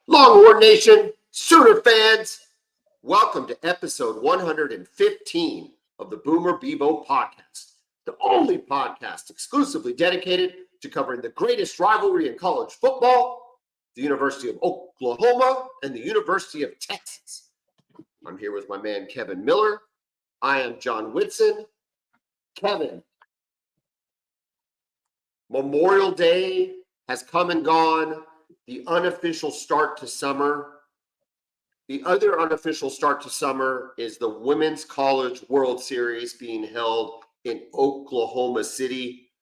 Longhorn Nation, Sooner fans, welcome to episode 115 of the Bevo Podcast, the only podcast exclusively dedicated to covering the greatest rivalry in college football, the University of Oklahoma and the University of Texas. I'm here with my man, Kevin Miller. I am John Whitson. Kevin, Memorial Day has come and gone. The unofficial start to summer. The other unofficial start to summer is the Women's College World Series being held in Oklahoma City.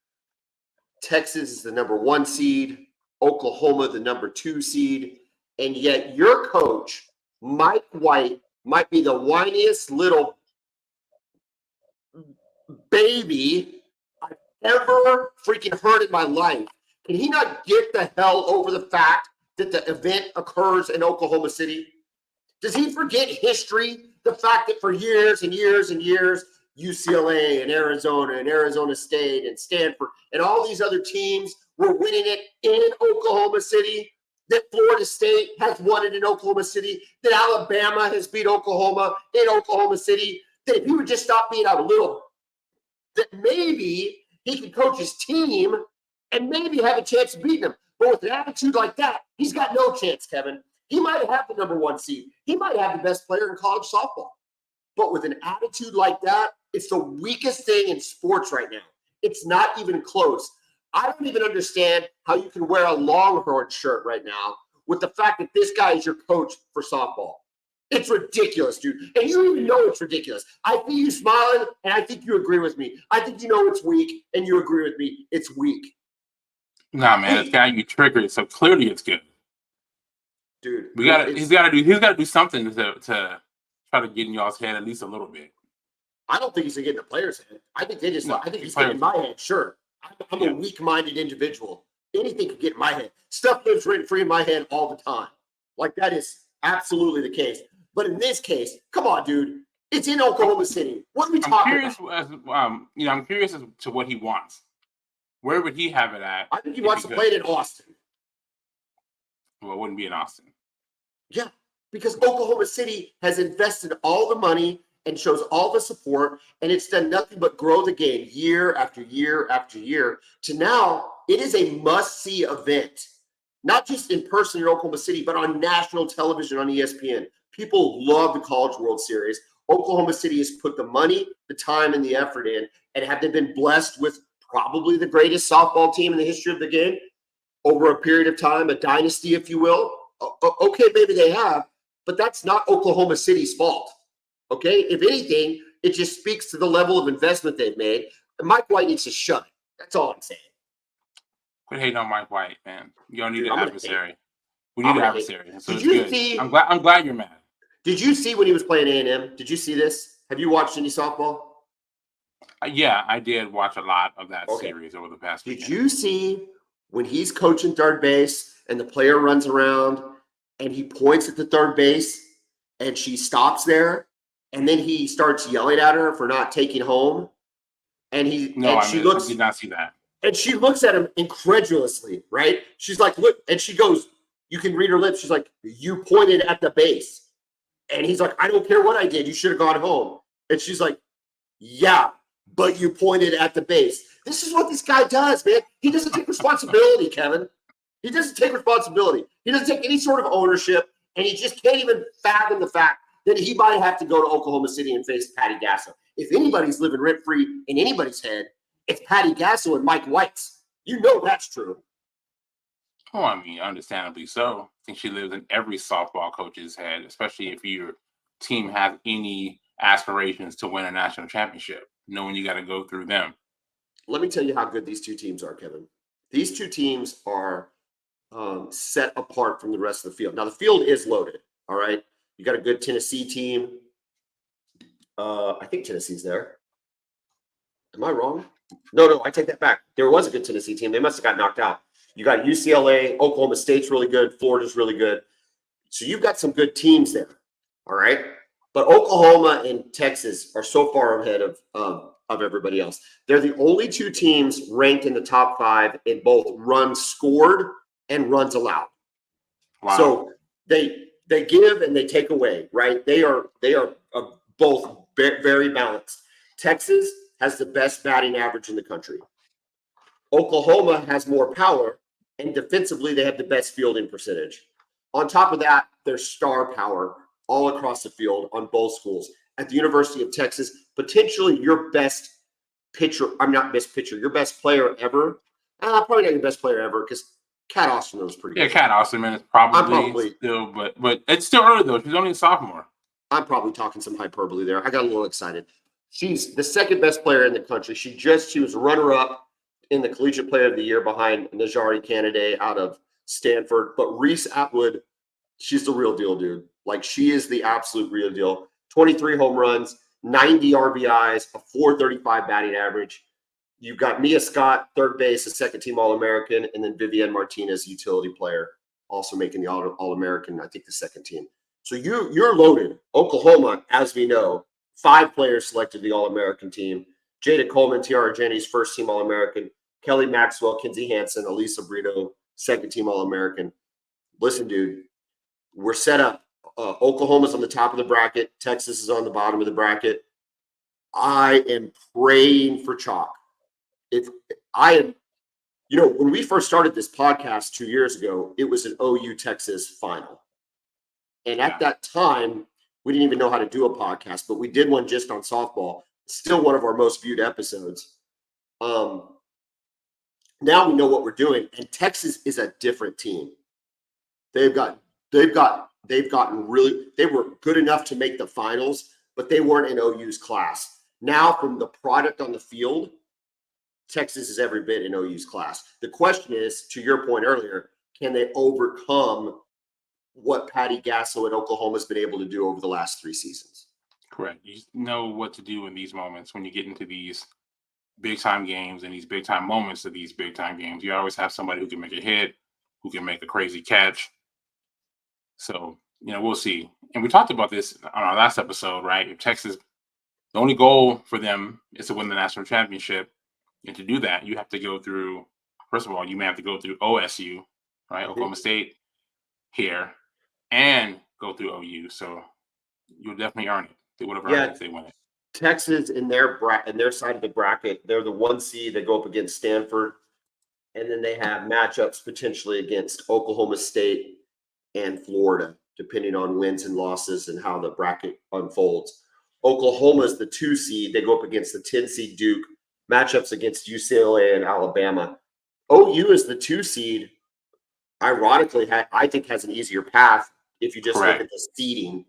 Texas is the number 1 seed, Oklahoma the number 2 seed, and yet your coach, Mike White, might be the whiniest little baby I've ever freaking heard in my life. Can he not get the hell over the fact that the event occurs in Oklahoma City? Does he forget history? The fact that for years and years and years, UCLA and Arizona State and Stanford and all these other teams were winning it in Oklahoma City, that Florida State has won it in Oklahoma City, that Alabama has beat Oklahoma in Oklahoma City, that if he would just stop being a little, that maybe he could coach his team and maybe have a chance of beating them. But with an attitude like that, he's got no chance, Kevin. He might have the number 1 seed. He might have the best player in college softball. But with an attitude like that, it's the weakest thing in sports right now. It's not even close. I don't even understand how you can wear a Longhorn shirt right now with the fact that this guy is your coach for softball. It's ridiculous, dude. And you even know it's ridiculous. I see you smiling, and I think you agree with me. I think you know it's weak, and you agree with me. It's weak. Nah, man, it's got you triggered, so clearly it's good. Dude, he's gotta do something to try to get in y'all's head at least a little bit. I don't think he's gonna get in the player's head. I think I think he's getting in my head. Sure. I'm a weak-minded individual. Anything could get in my head. Stuff lives rent-free in my head all the time. Like, that is absolutely the case. But in this case, come on, dude. It's in Oklahoma City. What are we talking about? I'm curious as to what he wants. Where would he have it at? I think he wants to play it in Austin. Well, it wouldn't be in Austin. Yeah, because Oklahoma City has invested all the money and shows all the support, and it's done nothing but grow the game year after year after year to now it is a must-see event, not just in person in Oklahoma City, but on national television on ESPN. People love the College World Series. Oklahoma City has put the money, the time, and the effort in, and have they been blessed with probably the greatest softball team in the history of the game over a period of time, a dynasty, if you will. Okay, maybe they have, but that's not Oklahoma City's fault. Okay, if anything, it just speaks to the level of investment they've made. And Mike White needs to shut it. That's all I'm saying. Quit hating on Mike White, man. You don't need an adversary. We need an adversary. So it's good. I'm glad you're mad. Did you see when he was playing A&M? Did you see this? Have you watched any softball? Yeah, I did watch a lot of that series over the past weekend. Did you see when he's coaching third base and the player runs around and he points at the third base and she stops there and then he starts yelling at her for not taking home? And I did not see that. And she looks at him incredulously, right? She's like, look, and she goes, you can read her lips. She's like, you pointed at the base. And he's like, I don't care what I did. You should have gone home. And she's like, yeah, but you pointed at the base. This is what this guy does, man. He doesn't take responsibility, Kevin. He doesn't take responsibility. He doesn't take any sort of ownership, and he just can't even fathom the fact that he might have to go to Oklahoma City and face Patty Gasso. If anybody's living rent-free in anybody's head, it's Patty Gasso and Mike White's. You know that's true. Oh, I mean, understandably so. I think she lives in every softball coach's head, especially if your team has any aspirations to win a national championship, knowing you got to go through them. Let me tell you how good these two teams are, Kevin. These two teams are set apart from the rest of the field. Now, the field is loaded, all right? You got a good Tennessee team. I think Tennessee's there. Am I wrong? No, I take that back. There was a good Tennessee team. They must have got knocked out. You got UCLA, Oklahoma State's really good, Florida's really good. So you've got some good teams there, all right? But Oklahoma and Texas are so far ahead of everybody else. They're the only two teams ranked in the top 5 in both runs scored and runs allowed. Wow. So they give and they take away, right? They are both very balanced. Texas has the best batting average in the country. Oklahoma has more power, and defensively they have the best fielding percentage. On top of that, there's star power all across the field on both schools. At the University of Texas, potentially your best pitcher, I'm not best pitcher, your best player ever. Probably not your best player ever because Cat Osterman was pretty Yeah, good. Cat Osterman is probably still, but it's still early though. She's only a sophomore. I'm probably talking some hyperbole there. I got a little excited. She's the second best player in the country. She was runner-up in the Collegiate Player of the Year behind Najari Candidate out of Stanford. But Reese Atwood, she's the real deal, dude. Like, she is the absolute real deal. 23 home runs, 90 RBIs, a 435 batting average. You've got Mia Scott, third base, a second-team All-American, and then Vivienne Martinez, utility player, also making the All-American, I think the second team. So you're loaded. Oklahoma, as we know, 5 players selected the All-American team. Jada Coleman, Tiara Jennings, first-team All-American. Kelly Maxwell, Kinsey Hansen, Elisa Brito, second-team All-American. Listen, dude, we're set up. Oklahoma's on the top of the bracket. Texas is on the bottom of the bracket. I am praying for chalk. When we first started this podcast 2 years ago, it was an OU Texas final. And at that time, we didn't even know how to do a podcast, but we did one just on softball. Still one of our most viewed episodes. Now we know what we're doing, and Texas is a different team. They were good enough to make the finals, but they weren't in OU's class. Now, from the product on the field, Texas is every bit in OU's class. The question is, to your point earlier, can they overcome what Patty Gasso at Oklahoma has been able to do over the last 3 seasons? Correct. You know what to do in these moments when you get into these big-time games and these big-time moments of these big-time games. You always have somebody who can make a hit, who can make a crazy catch. So, we'll see. And we talked about this on our last episode, right? If Texas, the only goal for them is to win the national championship. And to do that, you have to go through, first of all, you may have to go through OSU, right? Oklahoma State here, and go through OU. So you'll definitely earn it. They would have earned it if they win it. Texas in their side of the bracket, they're the 1 seed. They go up against Stanford, and then they have matchups potentially against Oklahoma State and Florida, depending on wins and losses and how the bracket unfolds. Oklahoma is the 2 seed. They go up against the 10 seed Duke. Matchups against UCLA and Alabama. OU is the 2 seed. Ironically, I think has an easier path if you just look at the seeding.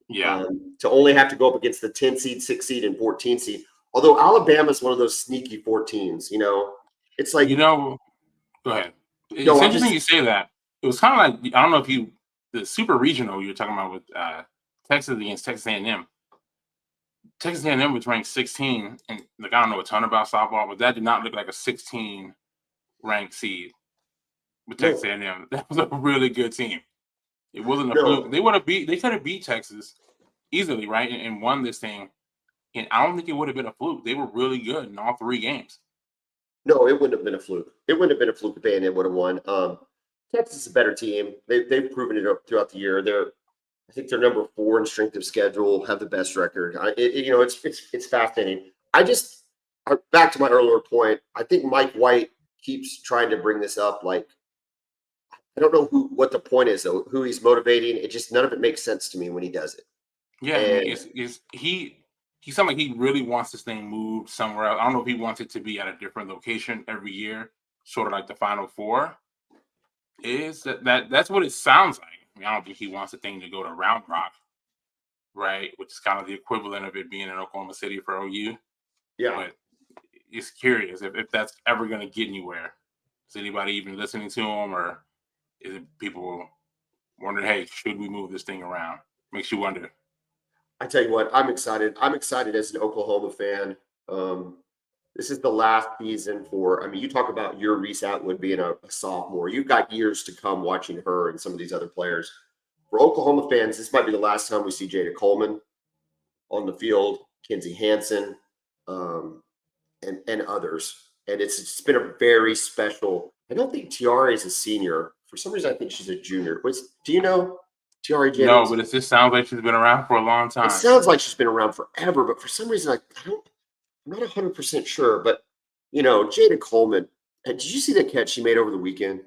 Yeah. To only have to go up against the 10 seed, 6 seed, and 14 seed. Although Alabama is one of those sneaky 14s, it's like go ahead. It's interesting you say that. It was kind of like, I don't know if the super regional you're talking about with Texas against Texas A&M. Texas A&M was ranked 16, and I don't know a ton about softball, but that did not look like a 16 ranked seed with Texas A&M. That was a really good team. It wasn't a fluke. They could have beat Texas easily, right, and won this thing. And I don't think it would have been a fluke. They were really good in all 3 games. No, it wouldn't have been a fluke. It wouldn't have been a fluke if A&M would have won. Texas is a better team. They've proven it throughout the year. I think they're number 4 in strength of schedule, have the best record. It's fascinating. Back to my earlier point, I think Mike White keeps trying to bring this up. Like, I don't know what the point is, though, who he's motivating. It just, none of it makes sense to me when he does it. Yeah, he sounds like he really wants this thing moved somewhere else. I don't know if he wants it to be at a different location every year, sort of like the Final Four. That's what it sounds like. I don't think he wants the thing to go to Round Rock, right? Which is kind of the equivalent of it being in Oklahoma City for OU. Yeah. But it's curious if that's ever going to get anywhere. Is anybody even listening to him, or is it people wondering, hey, should we move this thing around? Makes you wonder. I tell you what, I'm excited. I'm excited as an Oklahoma fan. This is the last season you talk about your Reese Atwood being a sophomore. You've got years to come watching her and some of these other players. For Oklahoma fans, this might be the last time we see Jada Coleman on the field, Kinsey Hansen, and others. And it's been a very special. I don't think Tiara is a senior. For some reason, I think she's a junior. Do you know? Tiare No, Jennings. but it just sounds like she's been around for a long It time. sounds like she's been around forever, but for some reason, I'm not 100% sure. But Jada Coleman. Did you see that catch she made over the weekend?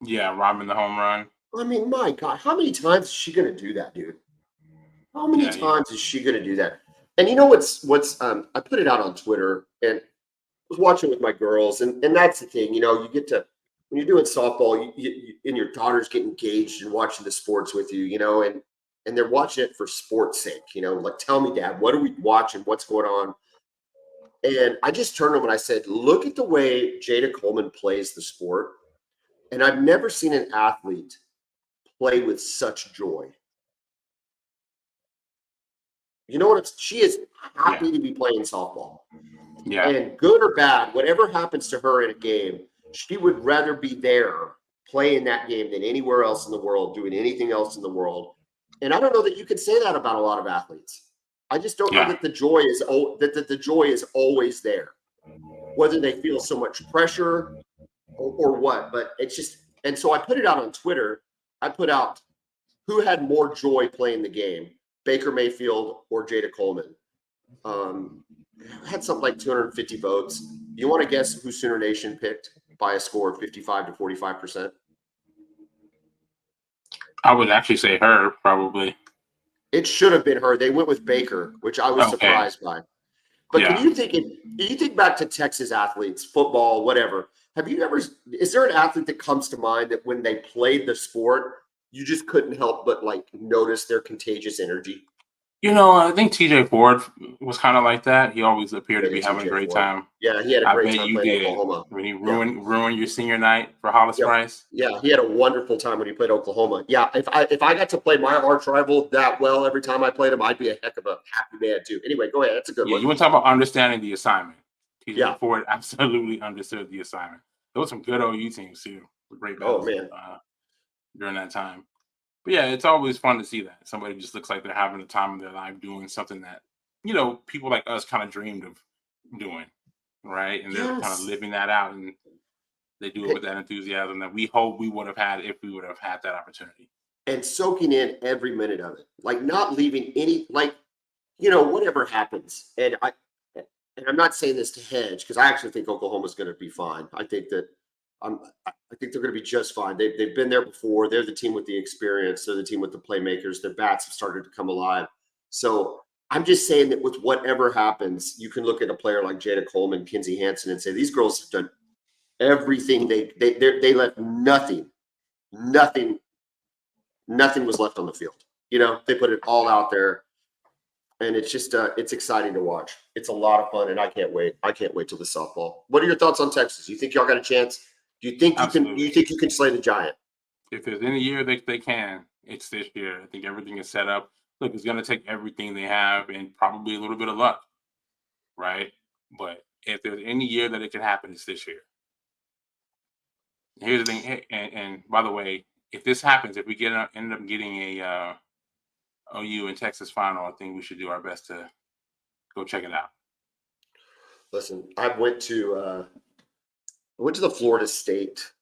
Yeah, robbing the home run. I mean, my God, how many times is she going to do that, dude? How many Yeah, times is she going to do that? And you know what's I put it out on Twitter and was watching with my girls, and that's the thing. You get to when you're doing softball, and your daughters get engaged in watching the sports with you, and they're watching it for sports sake. Like, tell me, Dad, what are we watching? What's going on? And I just turned to them and I said, look at the way Jada Coleman plays the sport, and I've never seen an athlete play with such joy. You know what? She is happy to be playing softball. yeah. And good or bad, whatever happens to her in a game, she would rather be there playing that game than anywhere else in the world, doing anything else in the world. And I don't know that you can say that about a lot of athletes. I just don't know that the joy is the joy is always there, whether they feel so much pressure or what. But it's just, and so I put it out on Twitter. I put out who had more joy playing the game, Baker Mayfield or Jada Coleman. Had something like 250 votes. You want to guess who Sooner Nation picked by a score of 55 to 45%? I would actually say her, probably. It should have been her. They went with Baker, which I was surprised by. But can you think back to Texas athletes, football, whatever? Is there an athlete that comes to mind that when they played the sport, you just couldn't help but notice their contagious energy? I think TJ Ford was kind of like that. He always appeared to be having a great time. Yeah, he had a great time playing Oklahoma. When he ruined your senior night for Hollis Price. Yeah, he had a wonderful time when he played Oklahoma. Yeah, if I got to play my arch rival that well every time I played him, I'd be a heck of a happy man too. Anyway, go ahead. That's a good one. You want to talk about understanding the assignment. TJ Ford absolutely understood the assignment. There was some good OU teams too. Great battles during that time. But yeah, it's always fun to see that. Somebody just looks like they're having the time of their life doing something that, people like us kind of dreamed of doing, right? And they're kind of living that out, and they do it with that enthusiasm that we hope we would have had if we would have had that opportunity. And soaking in every minute of it, not leaving any, whatever happens. And I'm not saying this to hedge, because I actually think Oklahoma's going to be fine. I think that I think they're going to be just fine. They've been there before. They're the team with the experience. They're the team with the playmakers. Their bats have started to come alive. So I'm just saying that with whatever happens, you can look at a player like Jada Coleman, Kinsey Hansen, and say these girls have done everything. They left nothing was left on the field. They put it all out there, and it's just it's exciting to watch. It's a lot of fun, and I can't wait. I can't wait till the softball. What are your thoughts on Texas? You think y'all got a chance? Do you think you can slay the Giant? If there's any year they can, it's this year. I think everything is set up. Look, it's going to take everything they have and probably a little bit of luck, right? But if there's any year that it can happen, it's this year. Here's the thing, and by the way, if this happens, if we end up getting a OU and Texas final, I think we should do our best to go check it out. Listen, I went to the Florida State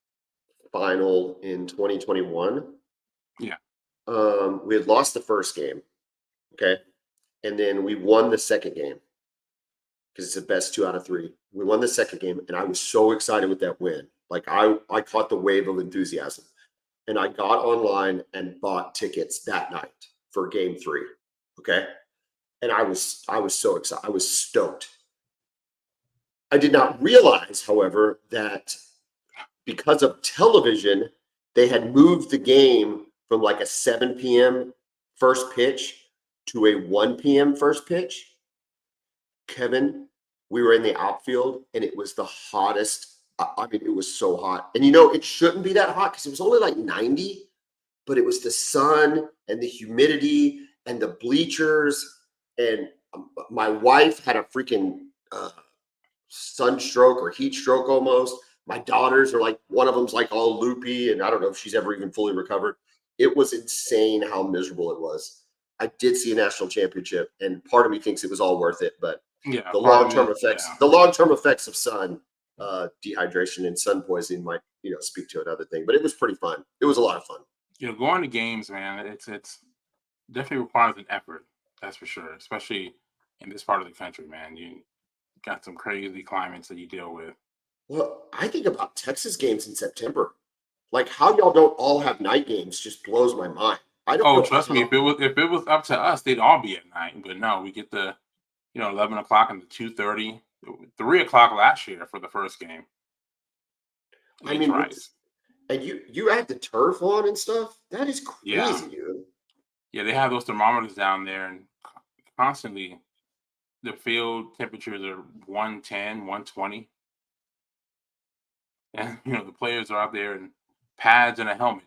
final in 2021. Yeah. We had lost the first game. Okay. And then we won the second game because it's the best 2 out of 3. We won the second game, and I was so excited with that win. I caught the wave of enthusiasm, and I got online and bought tickets that night for game 3. Okay. And I was so excited. I was stoked. I did not realize, however, that because of television, they had moved the game from a 7 p.m. first pitch to a 1 p.m. first pitch. Kevin, we were in the outfield, and it was the hottest. I mean, it was so hot. And it shouldn't be that hot because it was only 90, but it was the sun and the humidity and the bleachers. And my wife had a freaking sunstroke or heat stroke almost. My daughters are one of them's all loopy, and I don't know if she's ever even fully recovered. It was insane how miserable it was. I did see a national championship, and part of me thinks it was all worth it, but the long-term effects of sun dehydration and sun poisoning might speak to another thing. But it was pretty fun. It was a lot of fun. going to games, man, it's definitely requires an effort. That's for sure, especially in this part of the country, man. You got some crazy climates that you deal with. Well, I think about Texas games in September. Like how y'all don't all have night games just blows my mind. I don't Oh, know trust me, how. if it was up to us, they'd all be at night. But no, we get the 11 o'clock and the 2:30, 3 o'clock last year for the first game I against mean, Rice. and you add the turf on and stuff. That is Yeah, crazy, dude. yeah, they have those thermometers down there, and constantly the field temperatures are 110, 120, and the players are out there in pads and a helmet.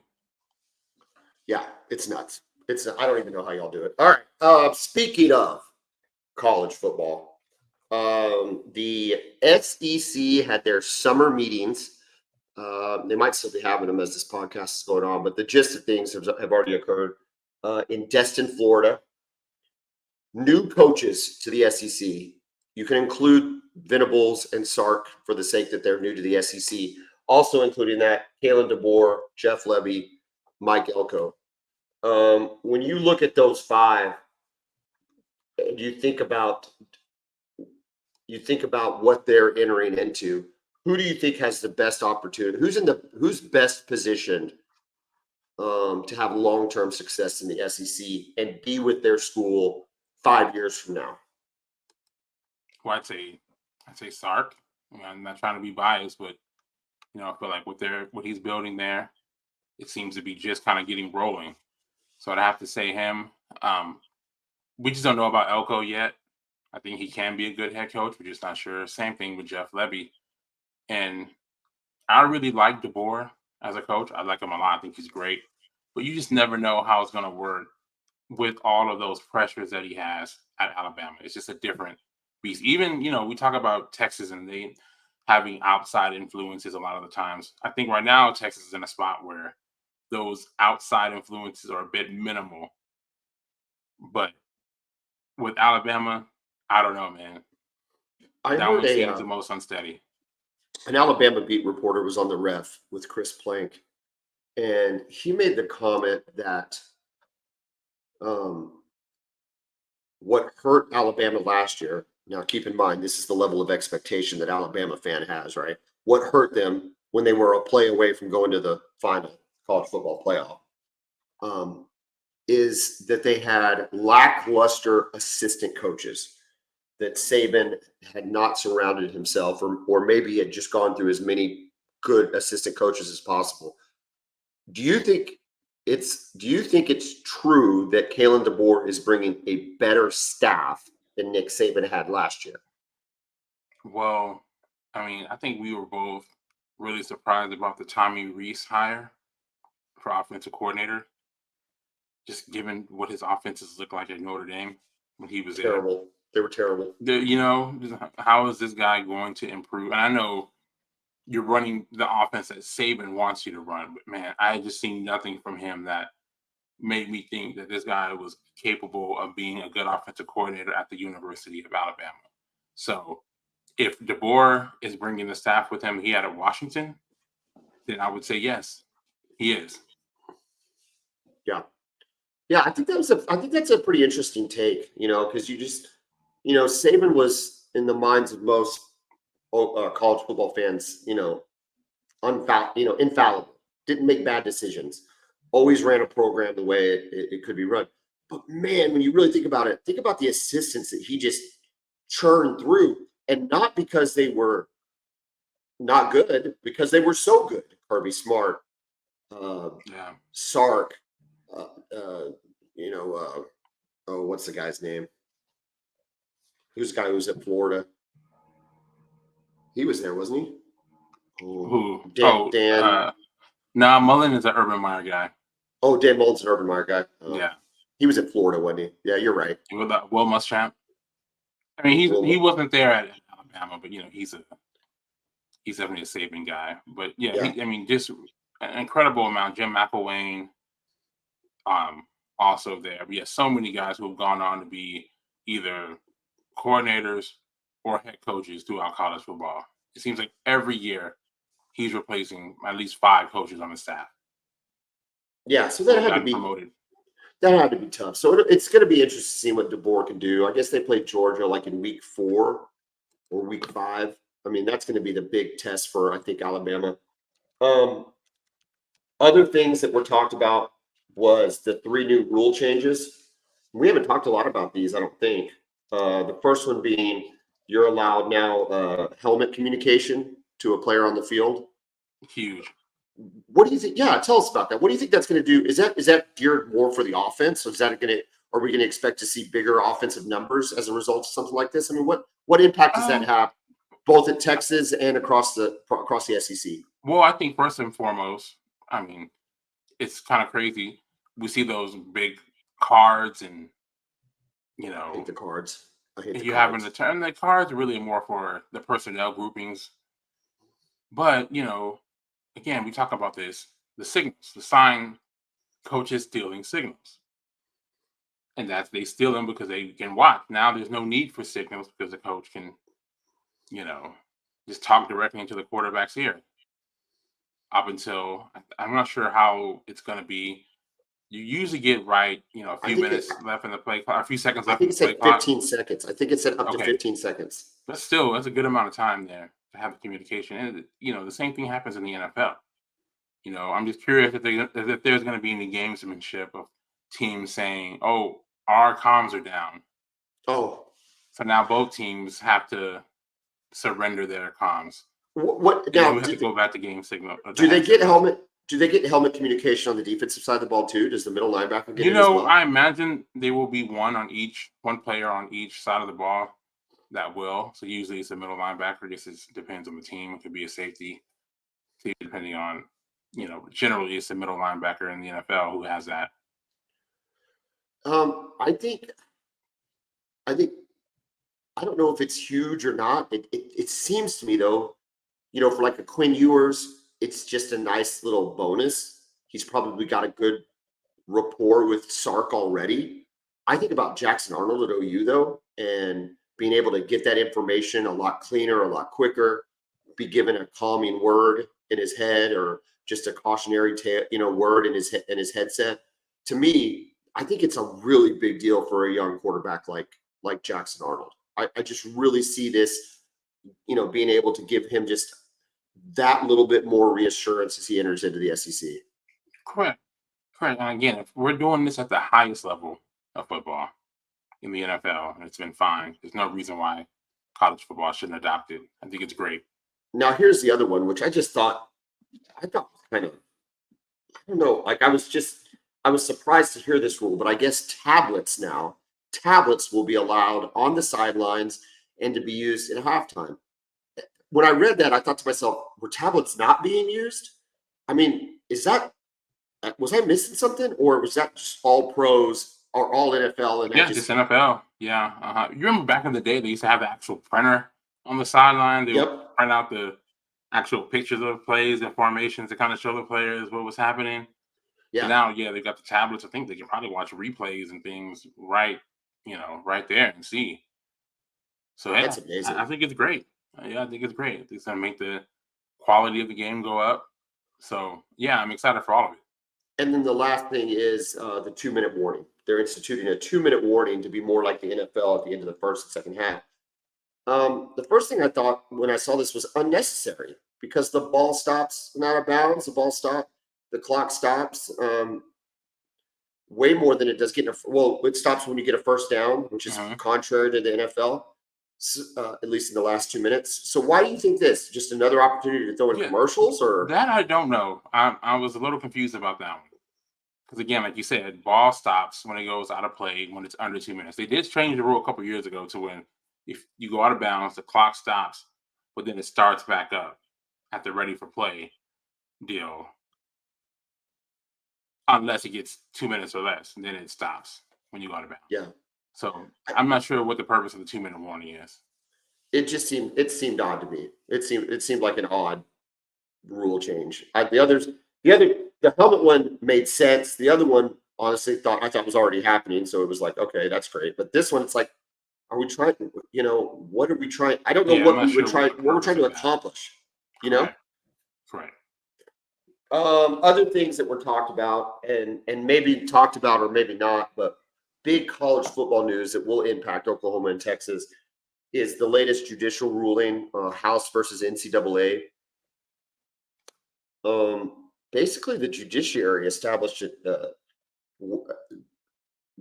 Yeah, it's nuts. I don't even know how y'all do it. All right. Speaking of college football, the SEC had their summer meetings. They might still be having them as this podcast is going on, but the gist of things have already occurred in Destin, Florida. New coaches to the SEC. You can include Venables and Sark for the sake that they're new to the SEC. Also including that, Kalen DeBoer, Jeff Levy, Mike Elko. When you look at those five, and you think about what they're entering into. Who do you think has the best opportunity? Who's best positioned to have long-term success in the SEC and be with their school 5 years from now? Well, I'd say Sark. I'm not trying to be biased, but I feel like what he's building there, it seems to be just kind of getting rolling. So I'd have to say him. Um, we just don't know about Elko yet. I think he can be a good head coach. We're just not sure. Same thing with Jeff Levy. And I really like DeBoer as a coach. I like him a lot. I think he's great. But you just never know how it's going to work with all of those pressures that he has at Alabama. It's just a different beast. Even, we talk about Texas and they having outside influences a lot of the times. I think right now Texas is in a spot where those outside influences are a bit minimal. But with Alabama, I don't know, man. I That heard one seems the most unsteady. an Alabama beat reporter was on the ref with Chris Plank, and he made the comment that um, what hurt Alabama last year. Now, keep in mind, this is the level of expectation that Alabama fan has, right? What hurt them when they were a play away from going to the final college football playoff um, is that they had lackluster assistant coaches, that Saban had not surrounded himself, or maybe had just gone through as many good assistant coaches as possible. Do you think it's true that Kalen DeBoer is bringing a better staff than Nick Saban had last year? Well, I mean, I think we were both really surprised about the Tommy Reese hire for offensive coordinator, just given what his offenses look like at Notre Dame when he was there. Terrible. They were terrible. How is this guy going to improve? And I know you're running the offense that Saban wants you to run, but man, I just seen nothing from him that made me think that this guy was capable of being a good offensive coordinator at the University of Alabama. So if DeBoer is bringing the staff with him he had at Washington, then I would say yes, he is. Yeah. Yeah, I think that's a pretty interesting take, because Saban was in the minds of most college football fans, infallible. Didn't make bad decisions. Always ran a program the way it could be run. But man, when you really think about it, think about the assistants that he just churned through, and not because they were not good, because they were so good. Kirby Smart, Yeah. Sark, uh, uh, you know, what's the guy's name? Who's the guy who was at Florida? He was there, wasn't he? Oh, Who? Dan. Nah, Mullen is an Urban Meyer guy. Oh, Dan Mullen's an Urban Meyer guy. Yeah. He was at Florida, wasn't he? Yeah, you're right. Will Muschamp. I mean, he wasn't there at Alabama, but he's definitely a saving guy. But yeah, Yeah. just an incredible amount. Jim McElwain, also there. But yeah, so many guys who have gone on to be either coordinators or head coaches throughout college football. It seems like every year he's replacing at least 5 coaches on the staff. Yeah, so who got promoted. that had to be tough. So it's going to be interesting to see what DeBoer can do. I guess they played Georgia like in week 4 or week 5. I mean, that's going to be the big test for I think Alabama. Um, Other things that were talked about was the 3 new rule changes. We haven't talked a lot about these, I don't think. The first one being you're allowed now helmet communication to a player on the field. Huge. What do you think? Yeah, tell us about that. What do you think that's going to do? Is that geared more for the offense? Or is that going to? Are we going to expect to see bigger offensive numbers as a result of something like this? I mean, what impact does that have, both at Texas and across the SEC? Well, I think first and foremost, I mean, it's kind of crazy. We see those big cards, and I hate the cards. you having the turn. The cards are really more for the personnel groupings, but again, we talk about this: the signals, the sign, coaches stealing signals, and that's they steal them because they can watch. Now there's no need for signals because the coach can, just talk directly into the quarterback's ear. Up until I'm not sure how it's going to be. You usually get right, a few minutes left in the play clock, a few seconds left in the play clock. I think it said 15 seconds. I think it said up to 15 seconds. But still, that's a good amount of time there to have the communication. And the same thing happens in the NFL. I'm just curious if there's going to be any gamesmanship of teams saying, "Oh, our comms are down." Oh, so now both teams have to surrender their comms. What now? We have to go back to game signal. Do they get helmet? Do they get helmet communication on the defensive side of the ball too? Does the middle linebacker get it as well? I imagine there will be one player on each side of the ball that will. So usually it's a middle linebacker. This depends on the team. It could be a safety, depending on, generally it's a middle linebacker in the NFL who has that. I don't know if it's huge or not. It seems to me though, for like a Quinn Ewers, it's just a nice little bonus. He's probably got a good rapport with Sark already. I think about Jackson Arnold at OU though, and being able to get that information a lot cleaner, a lot quicker, be given a calming word in his head or just a cautionary word in his headset. To me, I think it's a really big deal for a young quarterback like Jackson Arnold. I just really see this, being able to give him just that little bit more reassurance as he enters into the SEC. Correct. And again, if we're doing this at the highest level of football in the NFL, and it's been fine, there's no reason why college football shouldn't adopt it. I think it's great. Now, here's the other one, which I thought kind of, I don't know, like I was surprised to hear this rule, but I guess tablets will be allowed on the sidelines and to be used in halftime. When I read that, I thought to myself, were tablets not being used? I mean, was I missing something, or was that just all pros or all NFL? And just NFL. Yeah. You remember back in the day, they used to have the actual printer on the sideline. They would print out the actual pictures of plays and formations to kind of show the players what was happening. Yeah. And now, they've got the tablets. I think they can probably watch replays and things right there and see. So that's amazing. I think it's great. I think it's great. It's going to make the quality of the game go up. So, I'm excited for all of it. And then the last thing is the 2-minute warning. They're instituting a 2-minute warning to be more like the NFL at the end of the first and second half. The first thing I thought when I saw this was unnecessary because the ball stops not out of bounds. The clock stops way more than it does getting it stops when you get a first down, which is contrary to the NFL. At least in the last 2 minutes. So why do you think this? Just another opportunity to throw in commercials, or that? I don't know. I was a little confused about that one because again, like you said, ball stops when it goes out of play when it's under 2 minutes. They did change the rule a couple years ago to when if you go out of bounds, the clock stops, but then it starts back up at the ready for play deal, unless it gets 2 minutes or less, and then it stops when you go out of bounds. Yeah. So I'm not sure what the purpose of the 2-minute warning is. It seemed odd to me. It seemed like an odd rule change. The helmet one made sense. The other one, honestly, I thought was already happening. So it was like, okay, that's great. But this one, it's like, are we trying? What are we trying? I don't know what we're trying to accomplish. Correct. Other things that were talked about and maybe talked about or maybe not, but big college football news that will impact Oklahoma and Texas is the latest judicial ruling, House versus NCAA. Basically, the judiciary established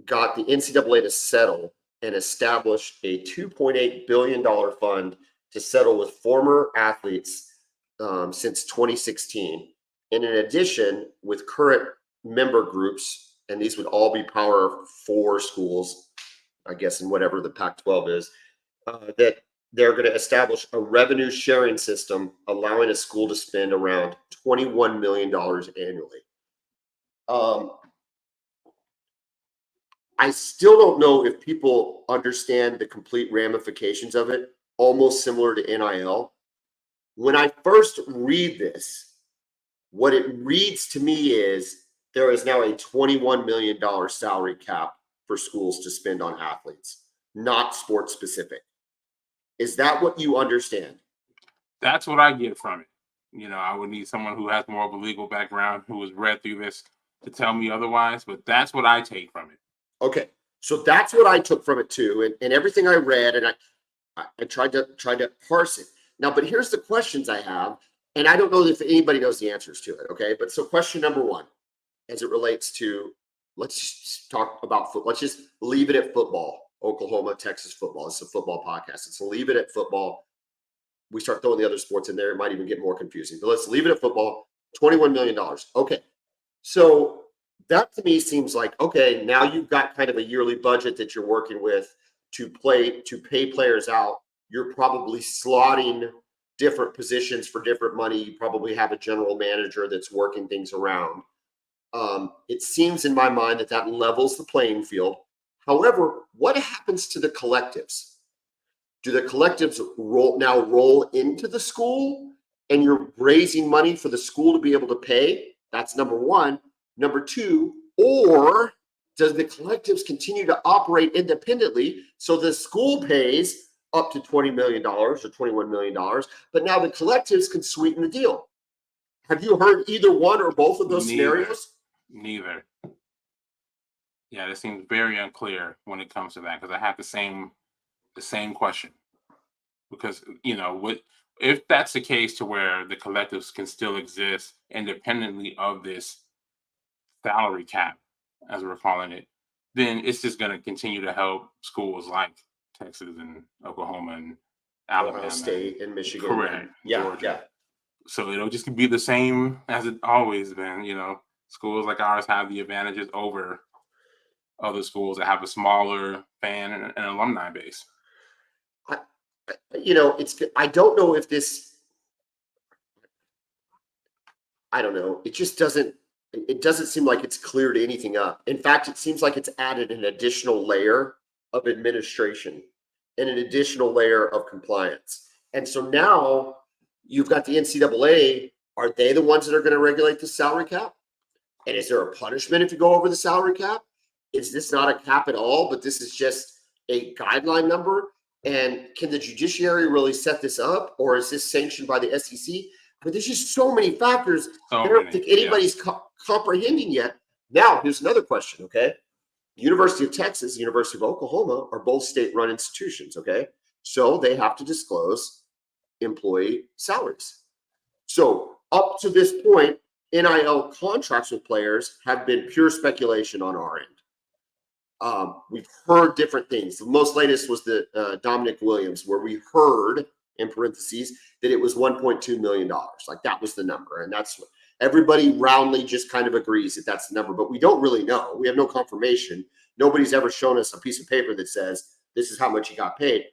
got the NCAA to settle and established a $2.8 billion fund to settle with former athletes since 2016. And in addition, with current member groups, and these would all be Power 4 schools, I guess, in whatever the Pac-12 is, that they're going to establish a revenue sharing system allowing a school to spend around $21 million annually. I still don't know if people understand the complete ramifications of it, almost similar to NIL. When I first read this, what it reads to me is there is now a $21 million salary cap for schools to spend on athletes, not sports specific. Is that what you understand? That's what I get from it. I would need someone who has more of a legal background, who has read through this to tell me otherwise, but that's what I take from it. Okay. So that's what I took from it too. And everything I read, and I tried to parse it. Now, but here's the questions I have, and I don't know if anybody knows the answers to it. Okay. But so question number one, as it relates to, let's just talk about football. Let's just leave it at football. Oklahoma, Texas football. It's a football podcast. Let's leave it at football. We start throwing the other sports in there, it might even get more confusing. But let's leave it at football. $21 million. Okay. So that to me seems like, okay, now you've got kind of a yearly budget that you're working with to pay players out. You're probably slotting different positions for different money. You probably have a general manager that's working things around. It seems in my mind that levels the playing field. However, what happens to the collectives? Do the collectives roll into the school and you're raising money for the school to be able to pay? That's number one. Number two, or does the collectives continue to operate independently so the school pays up to $20 million or $21 million, but now the collectives can sweeten the deal? Have you heard either one or both of those scenarios? Neither. Yeah, it seems very unclear when it comes to that, because I have the same question. Because if that's the case to where the collectives can still exist independently of this salary cap, as we're calling it, then it's just going to continue to help schools like Texas and Oklahoma and Alabama, Ohio State and Michigan. Correct. Yeah, Georgia. yeah. So it'll just be the same as it always been. Schools like ours have the advantages over other schools that have a smaller fan and alumni base. I don't know if this, I don't know. It just doesn't seem like it's cleared anything up. In fact, it seems like it's added an additional layer of administration and an additional layer of compliance. And so now you've got the NCAA. Are they the ones that are going to regulate the salary cap? And is there a punishment if you go over the salary cap? Is this not a cap at all, but this is just a guideline number? And can the judiciary really set this up, or is this sanctioned by the SEC? But there's just so many factors I don't think anybody's comprehending yet. Now, here's another question, okay? University of Texas, University of Oklahoma are both state-run institutions, okay? So they have to disclose employee salaries. So up to this point, NIL contracts with players have been pure speculation on our end. We've heard different things. The most latest was the Dominic Williams, where we heard, in parentheses, that it was $1.2 million. Like that was the number. And that's what everybody roundly just kind of agrees that that's the number, but we don't really know. We have no confirmation. Nobody's ever shown us a piece of paper that says this is how much he got paid.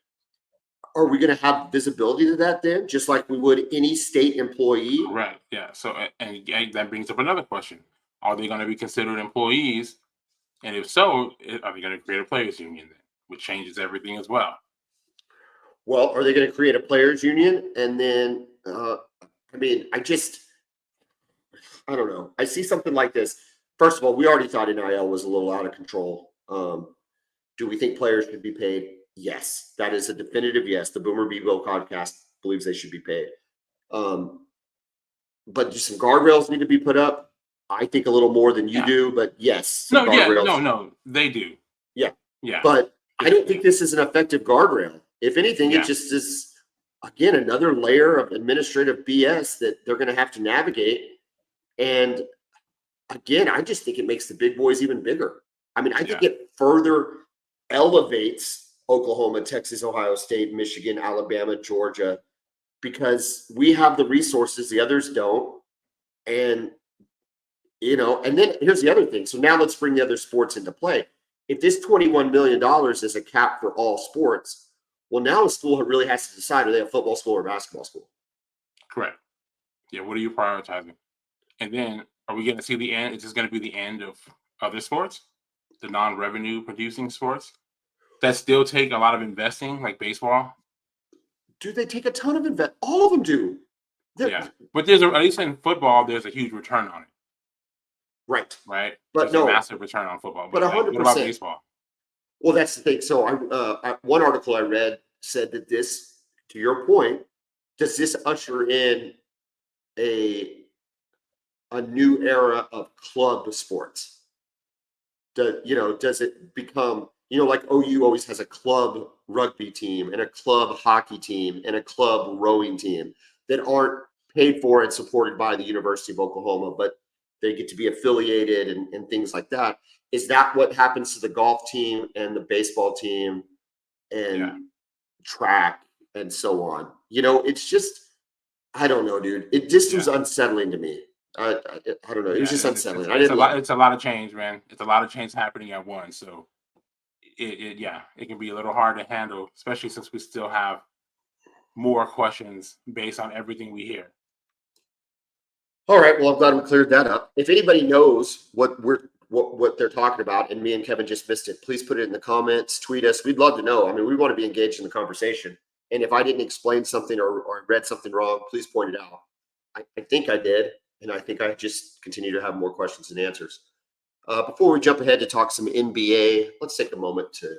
Are we going to have visibility to that then, just like we would any state employee? Right. Yeah. So, and that brings up another question. Are they going to be considered employees? And if so, are they going to create a players union then, which changes everything as well? Well, are they going to create a players union? And then, I don't know. I see something like this. First of all, we already thought NIL was a little out of control. Do we think players should be paid? Yes, that is a definitive yes. The Bevo Podcast believes they should be paid. but just some guardrails need to be put up. I think a little more than you do, but yes, some guardrails. No, they do. Yeah. Yeah. But I don't think this is an effective guardrail. If anything, it just is, again, another layer of administrative BS that they're going to have to navigate. And again, I just think it makes the big boys even bigger. I mean, I think it further elevates Oklahoma, Texas, Ohio State, Michigan, Alabama, Georgia, because we have the resources the others don't. And, and then here's the other thing. So now let's bring the other sports into play. If this $21 million is a cap for all sports, well, now a school really has to decide, are they a football school or basketball school? Correct. Yeah, what are you prioritizing? And then are we going to see the end? Is this going to be the end of other sports, the non-revenue producing sports that still take a lot of investing, like baseball? Do they take a ton of invest? All of them do. But there's at least in football, there's a huge return on it. Right. But there's a massive return on football. But 100%. What about baseball? Well, that's the thing. So one article I read said that this, to your point, does this usher in a new era of club sports? Does it become, like OU always has a club rugby team and a club hockey team and a club rowing team that aren't paid for and supported by the University of Oklahoma, but they get to be affiliated and things like that. Is that what happens to the golf team and the baseball team and track and so on? It's just, I don't know, dude. It just was unsettling to me. I don't know. It was just unsettling. It's a lot of change, man. It's a lot of change happening at once. So it can be a little hard to handle, especially since we still have more questions based on everything we hear. All right. Well, I'm glad we cleared that up. If anybody knows what they're talking about, and me and Kevin just missed it, please put it in the comments, tweet us. We'd love to know. I mean, we want to be engaged in the conversation. And if I didn't explain something or read something wrong, please point it out. I think I did. And I think I just continue to have more questions than answers. Before we jump ahead to talk some NBA, let's take a moment to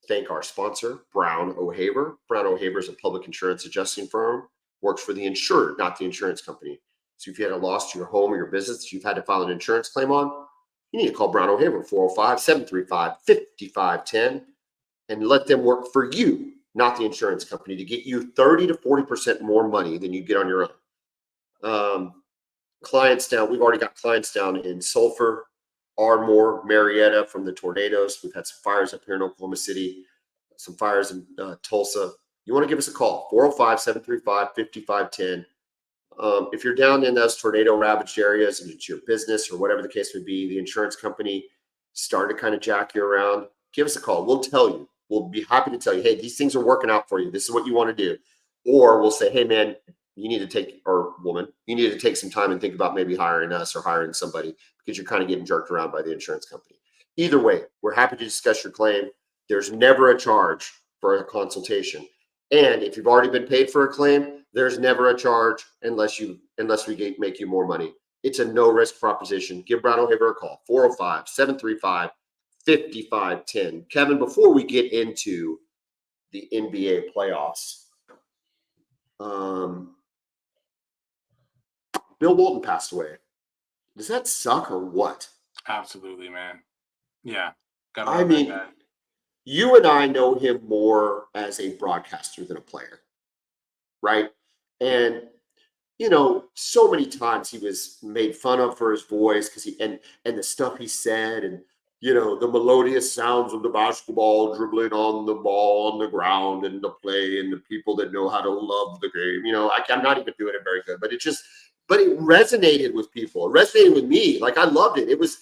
thank our sponsor, Brown O'Haver. Brown O'Haver is a public insurance adjusting firm, works for the insured, not the insurance company. So if you had a loss to your home or your business that you've had to file an insurance claim on, you need to call Brown O'Haver, 405-735-5510, and let them work for you, not the insurance company, to get you 30 to 40% more money than you get on your own. Clients down, we've already got clients down in Sulphur, Ardmore, Marietta from the tornadoes. We've had some fires up here in Oklahoma City, some fires in Tulsa. You want to give us a call, 405-735-5510. If you're down in those tornado ravaged areas and it's your business or whatever the case would be, the insurance company started to kind of jack you around, give us a call. We'll tell you. We'll be happy to tell you, hey, these things are working out for you. This is what you want to do. Or we'll say, hey, man, you need to take, or woman, you need to take some time and think about maybe hiring us or hiring somebody because you're kind of getting jerked around by the insurance company. Either way, we're happy to discuss your claim. There's never a charge for a consultation. And if you've already been paid for a claim, there's never a charge unless we make you more money. It's a no risk proposition. Give Brown O'Haver a call, 405-735-5510. Kevin, before we get into the NBA playoffs, Bill Walton passed away. Does that suck or what? Absolutely, man. Yeah. I mean, you and I know him more as a broadcaster than a player, right? And, so many times he was made fun of for his voice because and the stuff he said and, the melodious sounds of the basketball dribbling on the ball on the ground and the play and the people that know how to love the game. I'm not even doing it very good, but it resonated with people. It resonated with me. Like, I loved it. It was,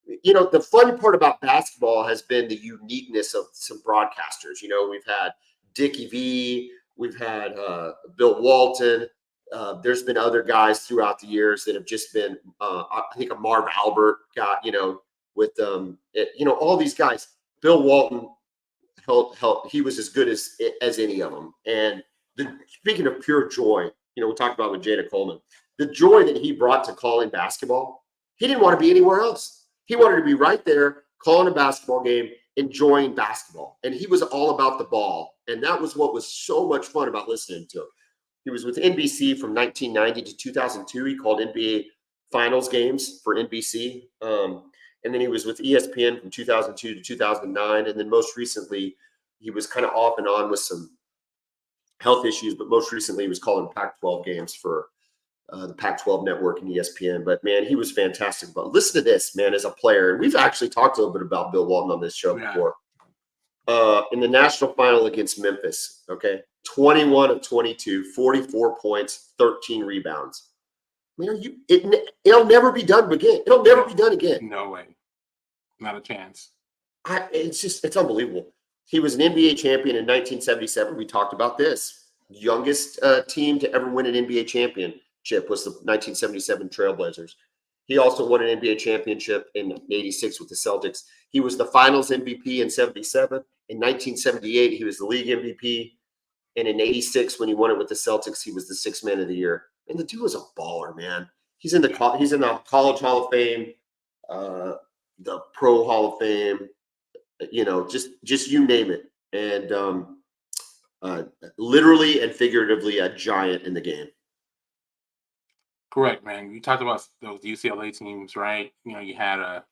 the fun part about basketball has been the uniqueness of some broadcasters. We've had Dickie V, we've had Bill Walton. There's been other guys throughout the years that have just been, I think a Marv Albert got, with all these guys. Bill Walton helped. He was as good as any of them. And speaking of pure joy, we talked about with Jada Coleman, the joy that he brought to calling basketball. He didn't want to be anywhere else. He wanted to be right there, calling a basketball game, enjoying basketball. And he was all about the ball. And that was what was so much fun about listening to him. He was with NBC from 1990 to 2002. He called NBA Finals games for NBC. And then he was with ESPN from 2002 to 2009. And then most recently, he was kind of off and on with some health issues, but most recently he was calling Pac-12 games for the Pac-12 network and ESPN. But man, he was fantastic. But listen to this, man, as a player, and we've actually talked a little bit about Bill Walton on this show before. In the national final against Memphis, okay, 21 of 22, 44 points, 13 rebounds. Man, it'll never be done again. It'll never be done again. No way. Not a chance. It's unbelievable. He was an NBA champion in 1977. We talked about this. Youngest team to ever win an NBA championship was the 1977 Trailblazers. He also won an NBA championship in 86 with the Celtics. He was the finals MVP in 77. In 1978, he was the league MVP. And in 86, when he won it with the Celtics, he was the sixth man of the year. And the dude was a baller, man. He's in the College Hall of Fame, the Pro Hall of Fame, just you name it. And literally and figuratively a giant in the game. Correct, man. You talked about those UCLA teams, right? You had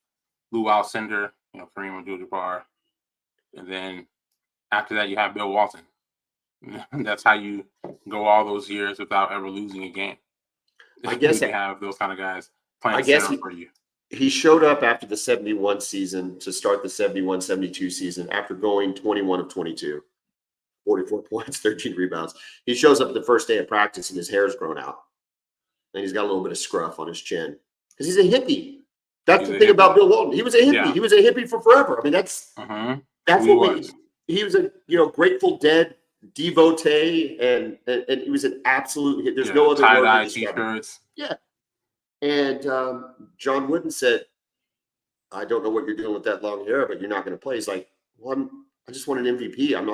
Lou Alcindor, Kareem Abdul-Jabbar. And then after that, you have Bill Walton. That's how you go all those years without ever losing a game. I guess you have those kind of guys playing center for you. He showed up after the 71 season to start the 71-72 season after going 21 of 22, 44 points, 13 rebounds. He shows up the first day of practice and his hair's grown out. And he's got a little bit of scruff on his chin because he's a hippie. That's the thing about Bill Walton. He was a hippie. Yeah. He was a hippie for forever. I mean, that's what he was a Grateful Dead devotee, and he was an absolute. There's no other tie-dye t-shirts. Yeah, and John Wooden said, "I don't know what you're doing with that long hair, but you're not going to play." He's like, "Well, I just won an MVP. I'm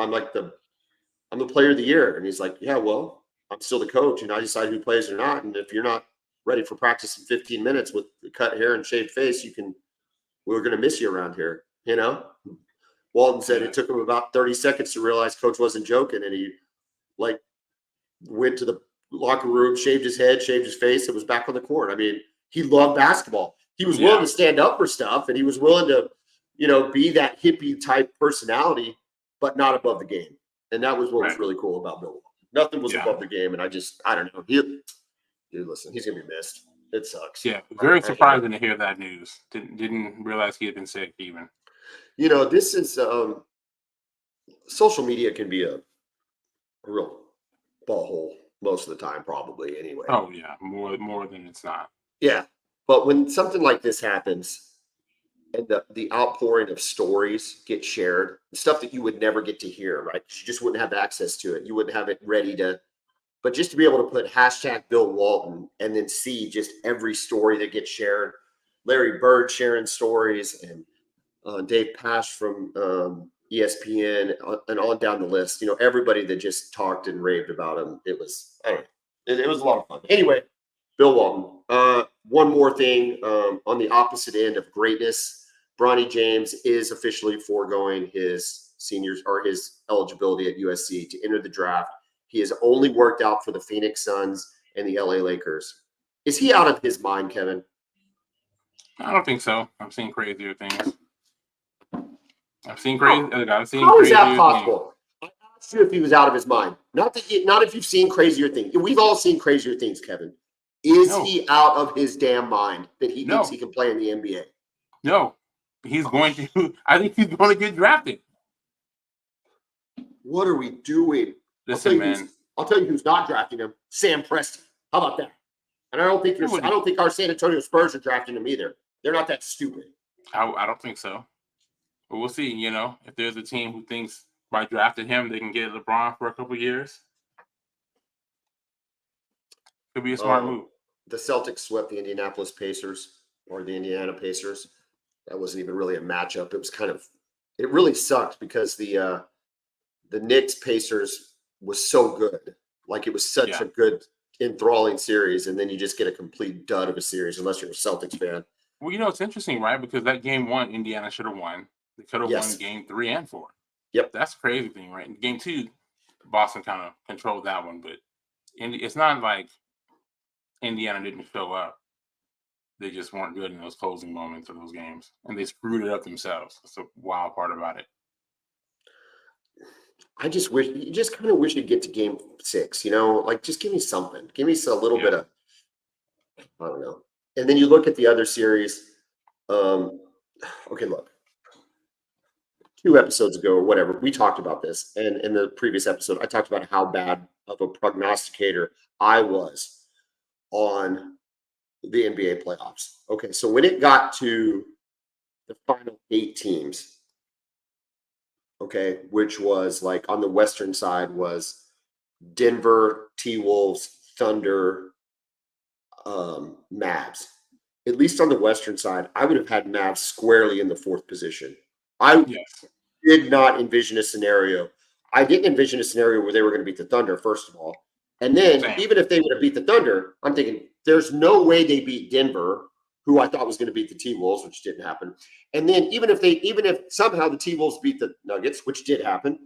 the player of the year," and he's like, "Yeah, well, I'm still the coach, and I decide who plays or not. And if you're not ready for practice in 15 minutes with the cut hair and shaved face, we're going to miss you around here, Walton said it took him about 30 seconds to realize coach wasn't joking. And he went to the locker room, shaved his head, shaved his face, and was back on the court. I mean, he loved basketball. He was willing to stand up for stuff, and he was willing to, be that hippie type personality, but not above the game. And that was what was really cool about Bill Walton. Nothing was above the game. And I don't know. Dude, listen, he's going to be missed. It sucks. Yeah. Very surprising to hear that news. Didn't realize he had been sick even. This is social media can be a real ball hole most of the time, probably anyway. Oh yeah, more than it's not. Yeah, but when something like this happens, and the outpouring of stories get shared, stuff that you would never get to hear, right? You just wouldn't have access to it. You wouldn't have it ready to. But just to be able to put hashtag Bill Walton and then see just every story that gets shared, Larry Bird sharing stories and Dave Pasch from ESPN and on down the list, everybody that just talked and raved about him. It was, it was a lot of fun. Anyway, Bill Walton. One more thing on the opposite end of greatness, Bronny James is officially foregoing his seniors or his eligibility at USC to enter the draft. He has only worked out for the Phoenix Suns and the LA Lakers. Is he out of his mind, Kevin? I don't think so. I'm seeing crazier things. How is that possible? I asked you if he was out of his mind. Not if you've seen crazier things. We've all seen crazier things, Kevin. Is he out of his damn mind that he thinks he can play in the NBA? No. He's going to. I think he's going to get drafted. What are we doing? Listen, man. I'll tell you who's not drafting him. Sam Preston. How about that? And I don't think our San Antonio Spurs are drafting him either. They're not that stupid. I don't think so. But we'll see, if there's a team who thinks by drafting him, they can get LeBron for a couple of years. Could be a smart move. The Celtics swept the Indianapolis Pacers or the Indiana Pacers. That wasn't even really a matchup. It was it really sucked because the Knicks Pacers was so good. Like it was such a good, enthralling series. And then you just get a complete dud of a series unless you're a Celtics fan. Well, it's interesting, right? Because that game 1, Indiana should have won. They could have won game 3 and 4. Yep. That's the crazy thing, right? In game 2, Boston kind of controlled that one, but It's not like Indiana didn't show up. They just weren't good in those closing moments of those games, and they screwed it up themselves. That's the wild part about it. I just wish you just kind of wish you'd get to game 6, like just give me something. Give me a little bit of, I don't know. And then you look at the other series. Okay, look. 2 episodes ago or whatever, we talked about this. And in the previous episode, I talked about how bad of a prognosticator I was on the NBA playoffs. Okay, so when it got to the final 8 teams, okay, which was like on the Western side was Denver, T-Wolves, Thunder, Mavs. At least on the Western side, I would have had Mavs squarely in the 4th position. I did not envision a scenario. I didn't envision a scenario where they were going to beat the Thunder, first of all. And then even if they would have beat the Thunder, I'm thinking there's no way they beat Denver, who I thought was going to beat the T-Wolves, which didn't happen. And then even if somehow the T-Wolves beat the Nuggets, which did happen,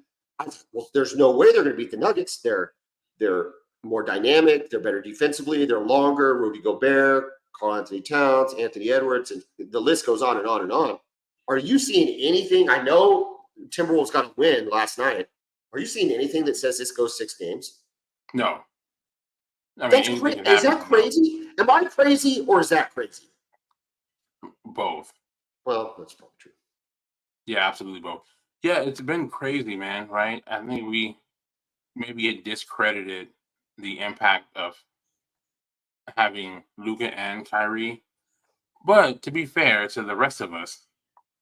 there's no way they're going to beat the Nuggets. They're more dynamic. They're better defensively. They're longer. Rudy Gobert, Karl Anthony Towns, Anthony Edwards, and the list goes on and on and on. Are you seeing anything? I know Timberwolves got a win last night. Are you seeing anything that says this goes 6 games? No. I mean, is that crazy? Am I crazy or is that crazy? Both. Well, that's probably true. Yeah, absolutely both. Yeah, it's been crazy, man, right? I think we maybe it discredited the impact of having Luka and Kyrie. But to be fair to the rest of us,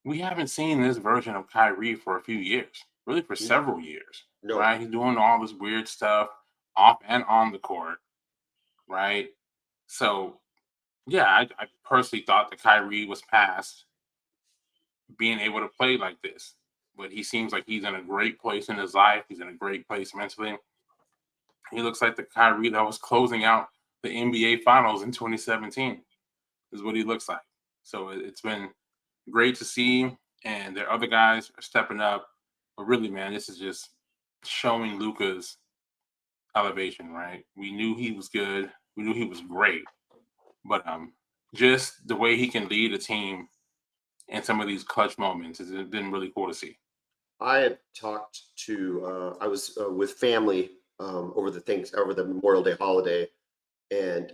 we haven't seen this version of Kyrie for a few years, really for several years, right? He's doing all this weird stuff off and on the court, right? So, yeah, I personally thought that Kyrie was past being able to play like this. But he seems like he's in a great place in his life. He's in a great place mentally. He looks like the Kyrie that was closing out the NBA Finals in 2017 is what he looks like. So it's been great to see, and their other guys are stepping up. But really, man, this is just showing Luka's elevation, right? We knew he was good. We knew he was great. But just the way he can lead a team in some of these clutch moments has been really cool to see. I had talked to, I was with family over the Memorial Day holiday, and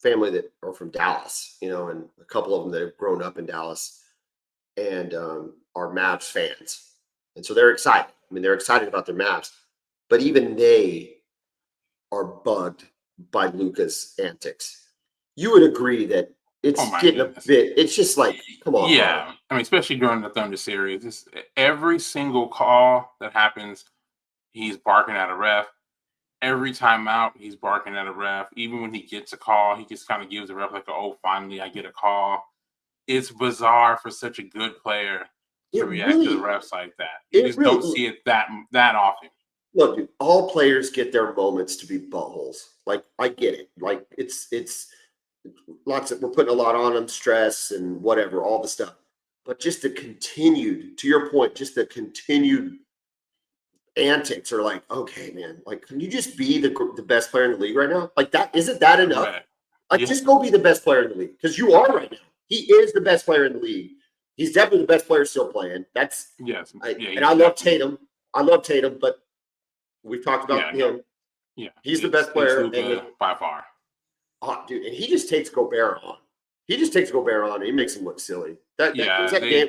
family that are from Dallas, and a couple of them that have grown up in Dallas and are Mavs fans. And so they're excited. I mean, they're excited about their Mavs, but even they are bugged by Luka's antics. You would agree that it's getting a bit, it's just like, come on. Yeah. Bro. I mean, especially during the Thunder series, every single call that happens, he's barking at a ref. Every time out, he's barking at a ref. Even when he gets a call, he just kind of gives the ref like, "Oh, finally, I get a call." It's bizarre for such a good player to react to the refs like that. You just don't see it that often. Look, dude, all players get their moments to be buttholes. Like, I get it. Like, it's lots of, we're putting a lot on them, stress and whatever, all the stuff. But just the continued, to your point, just the continued antics are like, okay, man, like, can you just be the best player in the league right now? Like, that isn't that enough? Right. Like, just go be the best player in the league, because you are right now. He is the best player in the league. He's definitely the best player still playing. That's and I love Tatum. I love Tatum, but we've talked about him. Yeah, he's the best player by far. Oh, dude, and he just takes Gobert on. And he makes him look silly. Game.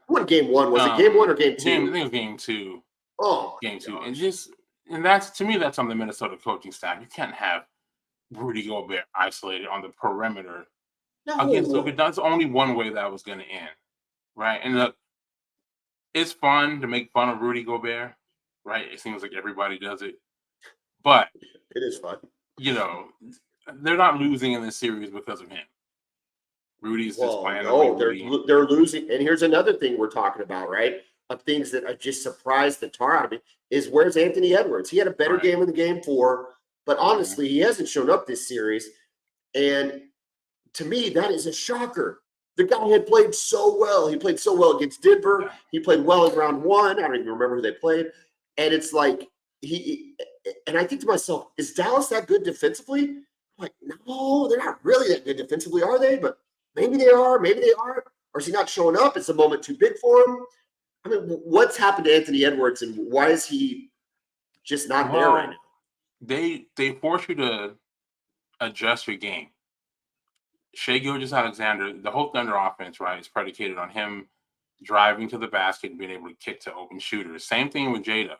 What game 1 was it? Game 1 or game 2? I think it was game 2. Oh, game 2, and that's, to me, that's on the Minnesota coaching staff. You can't have Rudy Gobert isolated on the perimeter against Luka. That's only one way that was going to end, right? And look, it's fun to make fun of Rudy Gobert, right? It seems like everybody does it, but it is fun. They're not losing in this series because of him. Rudy's just playing. No, they're losing. And here's another thing we're talking about, right? Of things that are just surprised the tar out of me is, where's Anthony Edwards? He had a better game in the game 4, but honestly, he hasn't shown up this series. And to me, that is a shocker. The guy had played so well. He played so well against Denver. He played well in round 1. I don't even remember who they played. And it's like, And I think to myself, is Dallas that good defensively? I'm like, no, they're not really that good defensively, are they? But maybe they are, maybe they aren't. Or is he not showing up? Is the moment too big for him? I mean, what's happened to Anthony Edwards, and why is he just not there right now? They force you to adjust your game. Shai Gilgeous-Alexander, the whole Thunder offense, right, is predicated on him driving to the basket and being able to kick to open shooters. Same thing with Jada.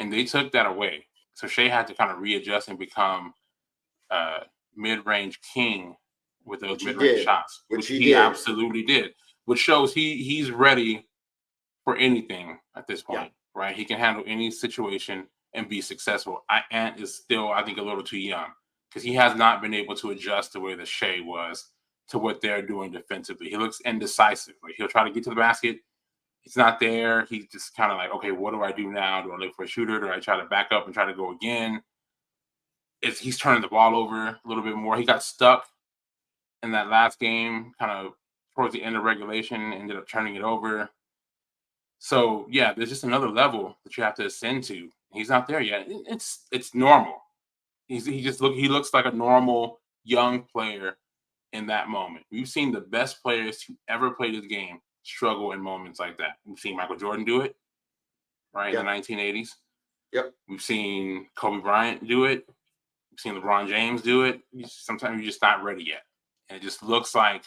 And they took that away. So Shai had to kind of readjust and become mid-range king with those mid-range shots, which he absolutely did, which shows he's ready for anything at this point, right? He can handle any situation and be successful. Ant is still, I think, a little too young because he has not been able to adjust the way that Shai was to what they're doing defensively. He looks indecisive. Like he'll try to get to the basket. It's not there. He's just kind of like, okay, what do I do now? Do I look for a shooter? Do I try to back up and try to go again? He's turning the ball over a little bit more. He got stuck in that last game, kind of towards the end of regulation, ended up turning it over. So yeah, there's just another level that you have to ascend to. He's not there yet. It's normal. He looks like a normal young player in that moment. We've seen the best players who ever played this game struggle in moments like that. We've seen Michael Jordan do it, right, in the 1980s. Yep. We've seen Kobe Bryant do it. We've seen LeBron James do it. Sometimes you're just not ready yet. And it just looks like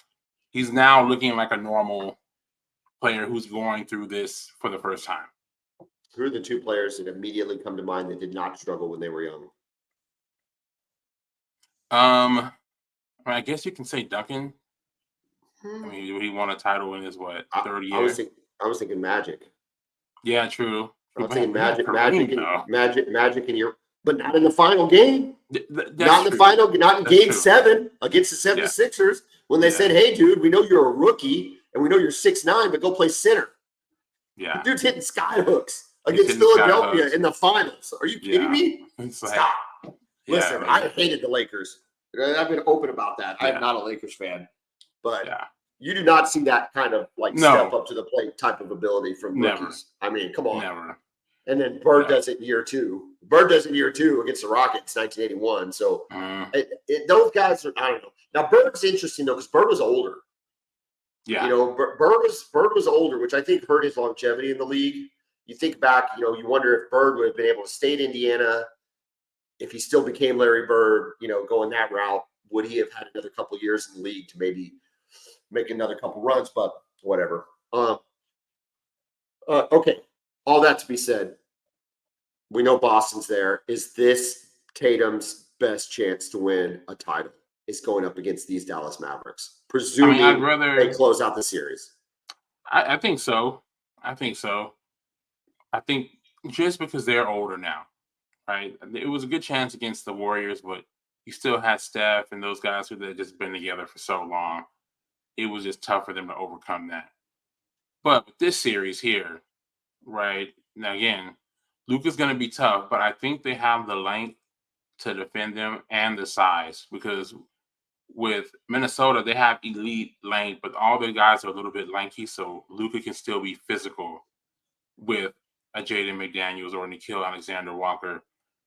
he's now looking like a normal player who's going through this for the first time. Who are the two players that immediately come to mind that did not struggle when they were young? I guess you can say Duncan. I mean, he won a title in his third year. I was thinking Magic. Yeah, true. I was thinking Magic in your, but not in the final game. Not in the final, not in Game 7 against the 76ers when they said, "Hey, dude, we know you're a rookie and we know you're 6'9", but go play center." Yeah, the dude's hitting sky hooks against Philadelphia in the finals. Are you kidding me? Stop. Listen, I hated the Lakers. I've been open about that. I'm not a Lakers fan, but you do not see that kind of step up to the plate type of ability from rookies. I mean, come on. Never. And then Bird does it in year 2. Bird does it in year 2 against the Rockets, 1981. So those guys are, I don't know. Now, Bird's interesting, though, because Bird was older. Yeah. You know, Bird was older, which I think hurt his longevity in the league. You think back, you know, you wonder if Bird would have been able to stay at Indiana. If he still became Larry Bird, you know, going that route, would he have had another couple years in the league to maybe make another couple runs? But whatever. Okay. All that to be said, we know Boston's there. Is this Tatum's best chance to win a title? Is going up against these Dallas Mavericks, presuming they close out the series? I think so. I think just because they're older now, right? It was a good chance against the Warriors, but you still had Steph and those guys who had just been together for so long. It was just tough for them to overcome that. But with this series here, right, now again, Luka's going to be tough, but I think they have the length to defend them and the size, because with Minnesota, they have elite length, but all their guys are a little bit lanky, so Luka can still be physical with a Jaden McDaniels or Nickeil Alexander-Walker.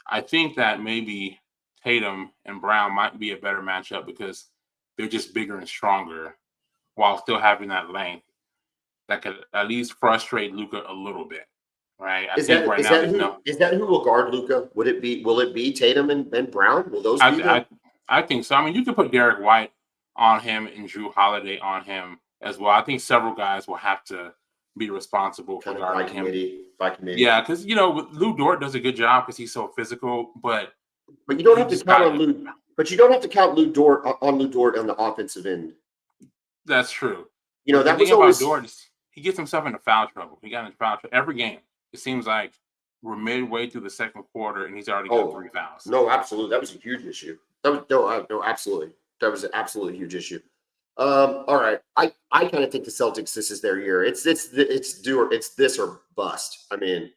I think that maybe Tatum and Brown might be a better matchup because they're just bigger and stronger while still having that length that could at least frustrate Luka a little bit, right? Is that who will guard Luka? Will it be Tatum and Brown? Will those be I think so. I mean, you could put Derek White on him and Drew Holiday on him as well. I think several guys will have to be responsible for guarding him. By committee. Yeah, because Lou Dort does a good job because he's so physical, but you don't have to count on Lou. But you don't have to count Lou Dort on the offensive end. That's true. You know, that was always Dort. He gets himself into foul trouble. He got into foul trouble every game. It seems like we're midway through the second quarter and he's already got 3 fouls. No, absolutely. That was a huge issue. Absolutely. That was an absolutely huge issue. All right. I kind of think the Celtics, this is their year. It's this or bust. I mean,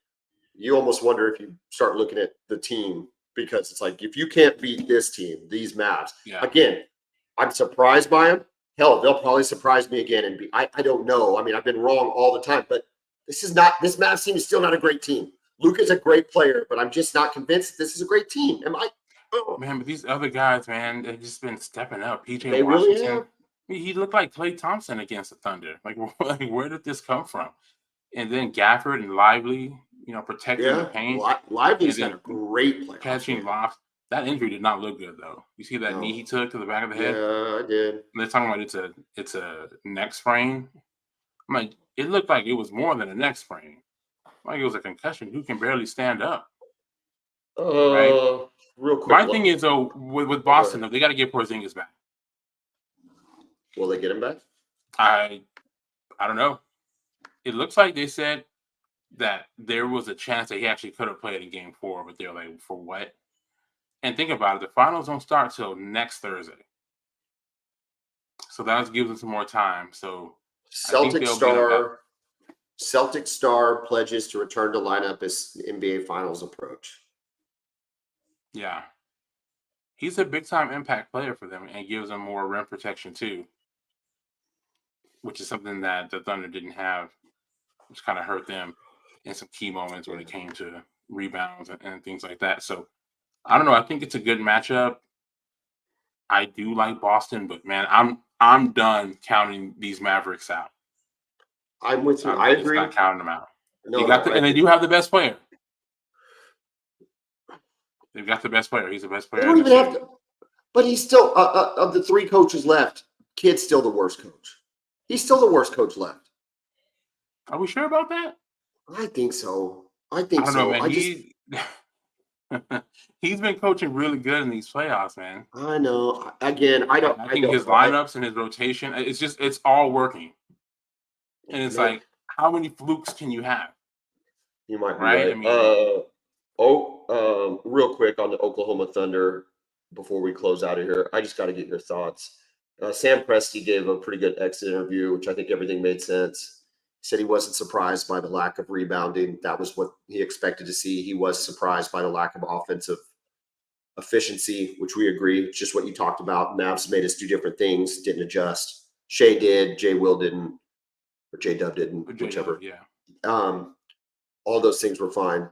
you almost wonder if you start looking at the team, because it's like, if you can't beat this team, these Mavs, again, I'm surprised by them. Hell, they'll probably surprise me again. And I don't know. I mean, I've been wrong all the time, but this Mavs team is still not a great team. Luka's a great player, but I'm just not convinced this is a great team. Am I? Oh, Man, but these other guys, man, they've just been stepping up. PJ they really Washington, have. he looked like Klay Thompson against the Thunder. Like, where did this come from? And then Gafford and Lively, protecting the Yeah, paint and Lively's had a then great playoffs catching game. lofts. That injury did not look good though. You see that knee No. he took to the back of the head? Yeah, I did. They're talking about it's a neck sprain. I'm like, it looked like it was more than a neck sprain. Like it was a concussion. Who can barely stand up, right? Real quick. My thing is though, with Go Boston, ahead. though, they got to get Porzingis back. Will they get him back? I don't know. It looks like they said that there was a chance that he actually could have played in Game 4, but they're like, for what? And think about it, the finals don't start till next Thursday, so that gives them some more time. So I think they'll get him back. Celtic star pledges to return to lineup as NBA Finals approach. Yeah, he's a big time impact player for them and gives them more rim protection too, which is something that the Thunder didn't have, which kind of hurt them in some key moments when it came to rebounds and things like that. So I don't know. I think it's a good matchup. I do like Boston, but man, I'm done counting these Mavericks out. I'm with you. I'm I just agree. not counting them out. No, and they do have the best player. They've got the best player. He's the best player. They don't even have to. But he's still of the three coaches left. Kid's still the worst coach. He's still the worst coach left. Are we sure about that? I think so. I don't know, man. He's been coaching really good in these playoffs, man. I know. Again, I think his lineups and his rotation, it's all working. And it's like, how many flukes can you have? You might be right. I mean, real quick on the Oklahoma Thunder before we close out of here, I just got to get your thoughts. Sam Presti gave a pretty good exit interview, which I think everything made sense. He said he wasn't surprised by the lack of rebounding. That was what he expected to see. He was surprised by the lack of offensive efficiency, which we agree. It's just what you talked about. Mavs made us do different things, didn't adjust. Shea did, Jay Will didn't, or J Dub didn't, whichever. Yeah. All those things were fine.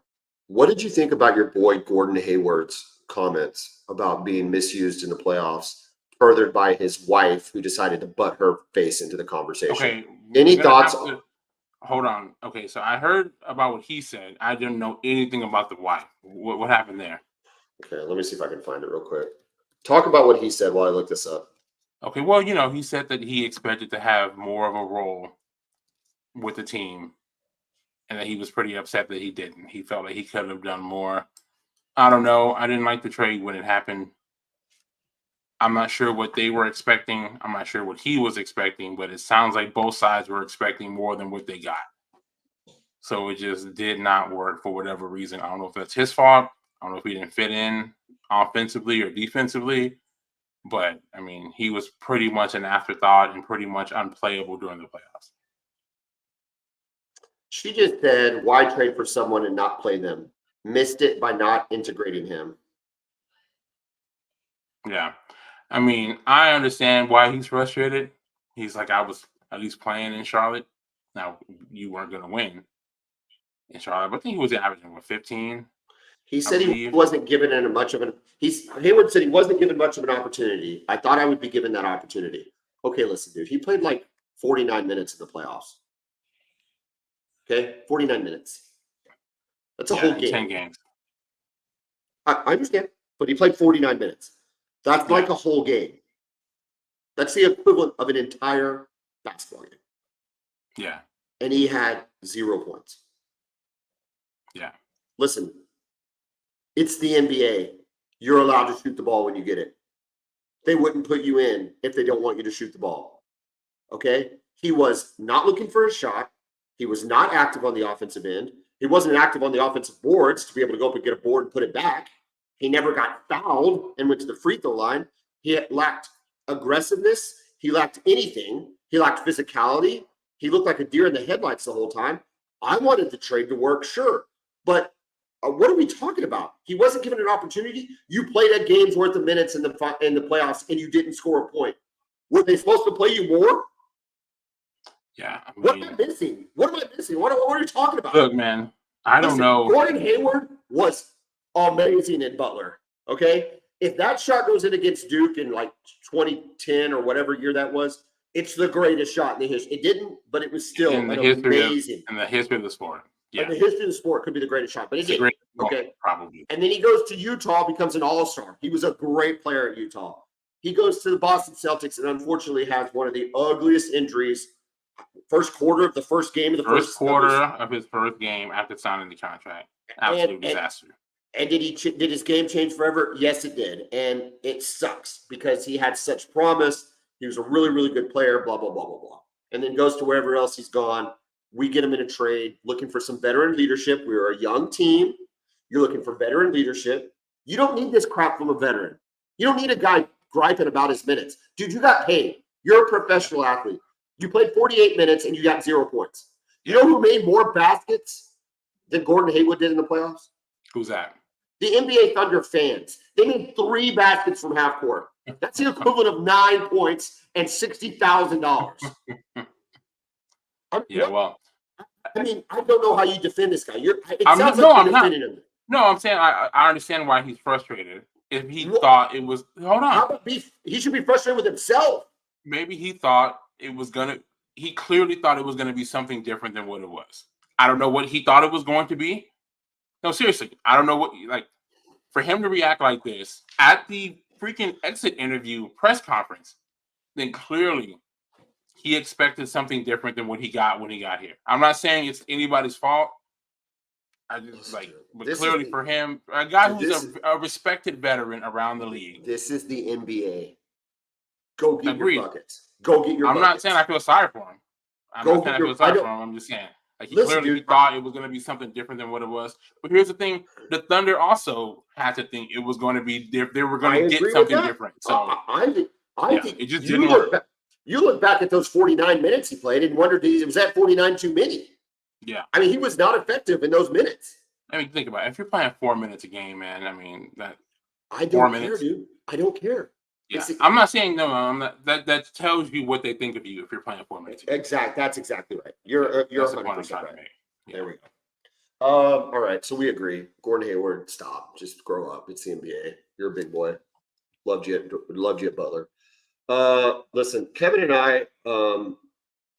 What did you think about your boy Gordon Hayward's comments about being misused in the playoffs, furthered by his wife, who decided to butt her face into the conversation? Okay. Any thoughts? Hold on. Okay, so I heard about what he said. I didn't know anything about the wife. What happened there? Okay, let me see if I can find it real quick. Talk about what he said while I look this up. Okay, well, he said that he expected to have more of a role with the team and that he was pretty upset that he didn't. He felt like he could have done more. I don't know. I didn't like the trade when it happened. I'm not sure what they were expecting. I'm not sure what he was expecting, but it sounds like both sides were expecting more than what they got. So it just did not work for whatever reason. I don't know if that's his fault. I don't know if he didn't fit in offensively or defensively. But, I mean, he was pretty much an afterthought and pretty much unplayable during the playoffs. She just said, why trade for someone and not play them? Missed it by not integrating him. Yeah. I mean, I understand why he's frustrated. He's like, I was at least playing in Charlotte. Now, you weren't going to win in Charlotte, but I think he was averaging, 15? He said he wasn't given Hayward said he wasn't given much of an opportunity. I thought I would be given that opportunity. Okay, listen, dude. He played like 49 minutes in the playoffs. Okay, 49 minutes. That's a whole game. 10 games. I understand, but he played 49 minutes. That's like a whole game. That's the equivalent of an entire basketball game. Yeah. And he had 0 points. Yeah. Listen, it's the NBA. You're allowed to shoot the ball when you get it. They wouldn't put you in if they don't want you to shoot the ball. Okay? He was not looking for a shot. He was not active on the offensive end. He wasn't active on the offensive boards to be able to go up and get a board and put it back. He never got fouled and went to the free throw line. He lacked aggressiveness. He lacked anything. He lacked physicality. He looked like a deer in the headlights the whole time. I wanted the trade to work, sure. But what are we talking about? He wasn't given an opportunity. You played a game's worth of minutes in the playoffs and you didn't score a point. Were they supposed to play you more? Yeah. I mean, what am I missing? What am I missing? What are you talking about? Look, man, I don't know. Gordon Hayward was amazing in Butler. Okay, if that shot goes in against Duke in like 2010 or whatever year that was, it's the greatest shot in the history. It didn't, but it was still in the amazing. In the history of the sport. Yeah. In the history of the sport, could be the greatest shot, but it didn't. Okay, probably. And then he goes to Utah, becomes an all-star. He was a great player at Utah. He goes to the Boston Celtics and unfortunately has one of the ugliest injuries. First quarter of the first game of the first quarter of his first game after signing the contract. Absolute disaster. And did his game change forever? Yes, it did. And it sucks because he had such promise. He was a really, really good player, blah, blah, blah, blah, blah. And then goes to wherever else he's gone. We get him in a trade looking for some veteran leadership. We're a young team. You're looking for veteran leadership. You don't need this crap from a veteran. You don't need a guy griping about his minutes. Dude, you got paid. You're a professional athlete. You played 48 minutes and you got 0 points. You know who made more baskets than Gordon Hayward did in the playoffs? Who's that? The NBA Thunder fans. They made 3 baskets from half court. That's the equivalent of 9 points and $60,000. Yeah, well, I mean, I don't know how you defend this guy. I'm defending him. No, I'm saying I understand why he's frustrated. If he thought it was, hold on. He should be frustrated with himself. Maybe he thought it was he clearly thought it was going to be something different than what it was. I don't know what he thought it was going to be. No, seriously, I don't know what, like, for him to react like this at the freaking exit interview press conference, then clearly he expected something different than what he got when he got here. I'm not saying it's anybody's fault. I just but clearly for him, a guy who's a respected veteran around the league. This is the NBA. Go get your buckets. Go get your buckets. I'm not saying I feel sorry for him. I'm just saying. Like, he clearly thought it was going to be something different than what it was. But here's the thing: the Thunder also had to think it was going to be different. They were going to get something different. So I think it just didn't work. You look back at those 49 minutes he played and wondered, was that 49 too many? Yeah. I mean, he was not effective in those minutes. I mean, think about it. If you're playing 4 minutes a game, man, I mean, I don't care, dude. I don't care. Yeah. I'm not saying no. I'm not. That tells you what they think of you if you're playing 4 minutes. Exactly. That's exactly right. You're 100% right. Yeah. There we go. All right. So we agree. Gordon Hayward, stop. Just grow up. It's the NBA. You're a big boy. Loved you at Butler. Listen, Kevin and I,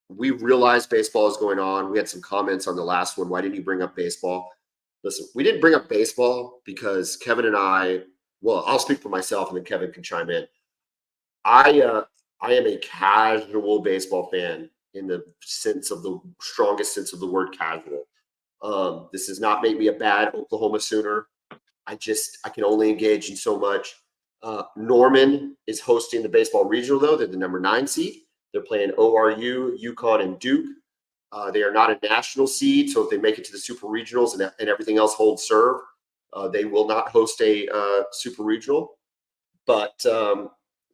we realized baseball is going on. We had some comments on the last one. Why didn't you bring up baseball? Listen, we didn't bring up baseball because Kevin and I, well, I'll speak for myself and then Kevin can chime in. I am a casual baseball fan in the strongest sense of the word casual. This does not make me a bad Oklahoma Sooner. I can only engage in so much. Norman is hosting the baseball regional, though. They're the number 9 seed. They're playing ORU, UConn, and Duke. They are not a national seed, so if they make it to the super regionals and everything else holds serve, they will not host a super regional. But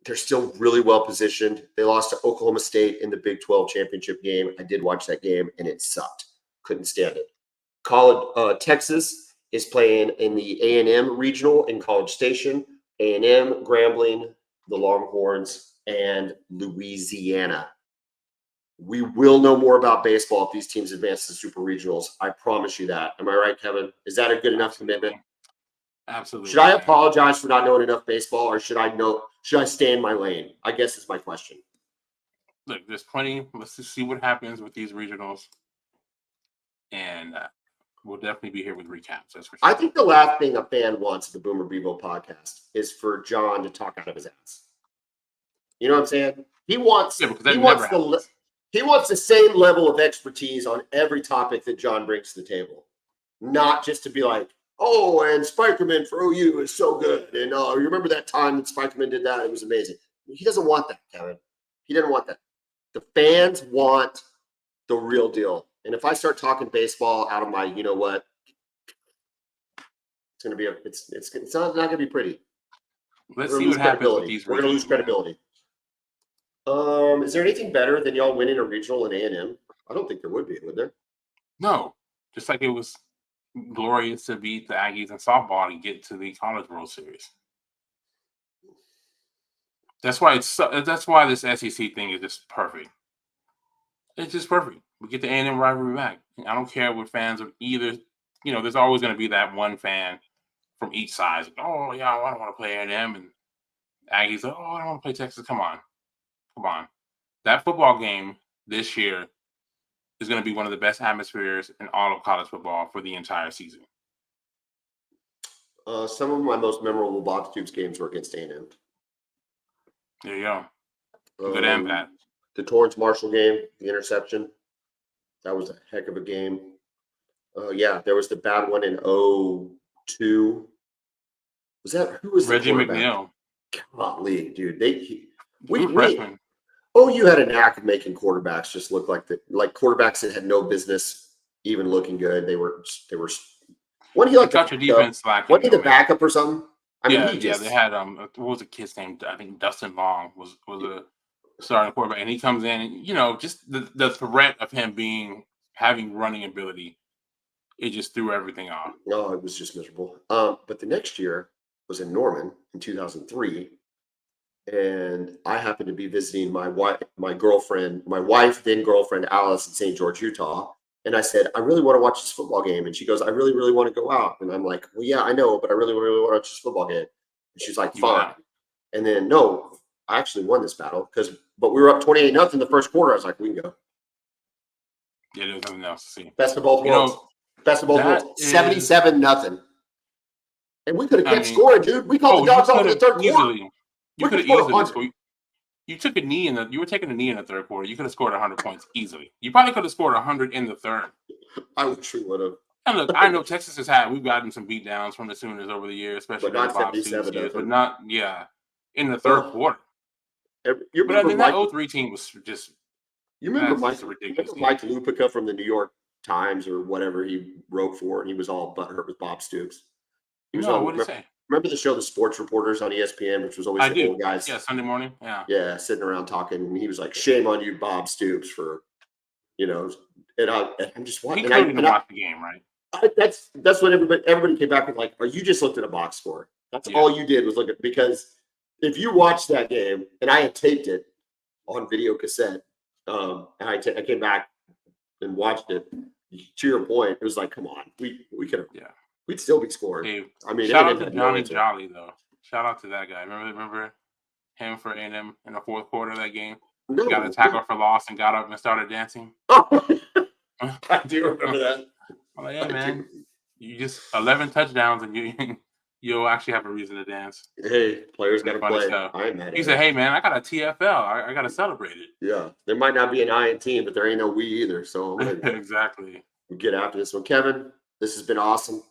they're still really well positioned. They lost to Oklahoma State in the Big 12 championship game. I did watch that game, and it sucked. Couldn't stand it. Texas is playing in the A&M regional in College Station. A&M, Grambling, the Longhorns, and Louisiana. We will know more about baseball if these teams advance to super regionals. I promise you that. Am I right, Kevin? Is that a good enough commitment? Absolutely. Should I apologize for not knowing enough baseball, or should I stay in my lane? I guess is my question. Look, there's plenty. Let's just see what happens with these regionals. And we'll definitely be here with recaps. That's for sure. I think the last thing a fan wants at the Boomer Bevo podcast is for John to talk out of his ass. You know what I'm saying? He wants the same level of expertise on every topic that John brings to the table, not just to be like, oh, and Spikerman for OU is so good, and you remember that time that Spikerman did that? It was amazing. He doesn't want that, Kevin. He doesn't want that. The fans want the real deal. And if I start talking baseball out of my, you know what, it's gonna be it's not gonna be pretty. Let's see what happens with these. We're gonna lose credibility. Is there anything better than y'all winning a regional in A&M? I don't think there would there? No, just like it was glorious to beat the Aggies in softball and get to the College World Series. That's why this SEC thing is just perfect. It's just perfect. We get the A&M rivalry back. I don't care what fans of either there's always going to be that one fan from each side. Like, oh, yeah, I don't want to play A&M. And Aggies, oh, I don't want to play Texas. Come on. That football game this year is going to be one of the best atmospheres in all of college football for the entire season. Some of my most memorable Bob Stoops games were against A&M. There you go. Good and bad. The Torrance Marshall game, the interception. That was a heck of a game. Yeah, there was the bad one in 2002. Who was the Reggie quarterback? McNeil? Golly, dude. Freshman. You had a knack of making quarterbacks just look like quarterbacks that had no business even looking good. They were. When he like got your defense slacking. Wasn't he the backup or something? They had what was the kid's name? I think Dustin Long was a starting quarterback, and he comes in and just the threat of him having running ability, it just threw everything off. No, it was just miserable. But the next year was in Norman in 2003. And I happened to be visiting my wife, then girlfriend Alice in St. George, Utah. And I said, I really want to watch this football game. And she goes, I really, really want to go out. And I'm like, well, yeah, I know, but I really, really want to watch this football game. And she's like, fine. Yeah. And then, no, I actually won this battle but we were up 28-0 the first quarter. I was like, we can go. Yeah, there's nothing else to see. Best of both worlds. Best of both worlds. 77-0. And we could have kept scoring, dude. We called the dogs off in the third quarter. You could have easily scored. You took a knee you were taking a knee in the third quarter. You could have scored 100 points easily. You probably could have scored 100 in the third. I wish we would have. And look, I know Texas we've gotten some beat downs from the Sooners over the years, especially but not 77 years, but not in the third quarter. But that 03 team was just. You remember Mike Lupica from the New York Times or whatever he wrote for, and he was all butthurt with Bob Stoops. What did he say? Remember the show, The Sports Reporters on ESPN, which was always the old guys? Yeah, Sunday morning. Yeah. Yeah, sitting around talking. And he was like, shame on you, Bob Stoops, for, and I'm just watching. He couldn't watch the game, right? That's what everybody came back with, like, or you just looked at a box score. That's all you did was look at, because if you watched that game, and I had taped it on video cassette, and I came back and watched it, to your point, it was like, come on, we could have. Yeah. We'd still be scoring. Hey, I mean, shout out to Johnny Jolly, though. Shout out to that guy. Remember him for A&M in the fourth quarter of that game? No, he got a tackle for loss and got up and started dancing. Oh, I do remember that. I'm like, hey, man, you just 11 touchdowns and you'll actually have a reason to dance. Hey, players got to play. I ain't mad at He said, hey, man, I got a TFL. I got to celebrate it. Yeah. There might not be an I in team, but there ain't no we either. So exactly. We get after this one. Kevin, this has been awesome.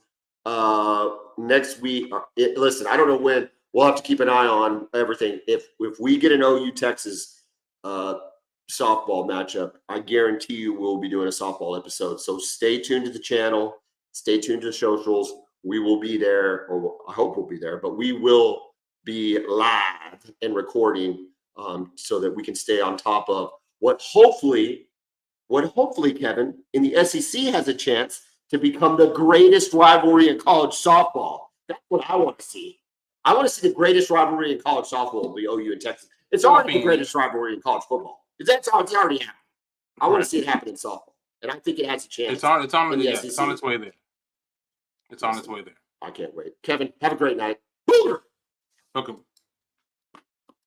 Next week, listen, I don't know when. We'll have to keep an eye on everything. If we get an OU Texas softball matchup, I guarantee you we'll be doing a softball episode. So stay tuned to the channel. Stay tuned to the socials. We will be there, or I hope we'll be there, but we will be live and recording so that we can stay on top of what hopefully, Kevin, in the SEC has a chance to become the greatest rivalry in college softball. That's what I want to see. I want to see the greatest rivalry in college softball be OU and Texas. It's already the greatest rivalry in college football. It's already happening. I want to see it happen in softball, and I think it has a chance. It's on its way there. It's on its way there. I can't wait. Kevin, have a great night. Welcome.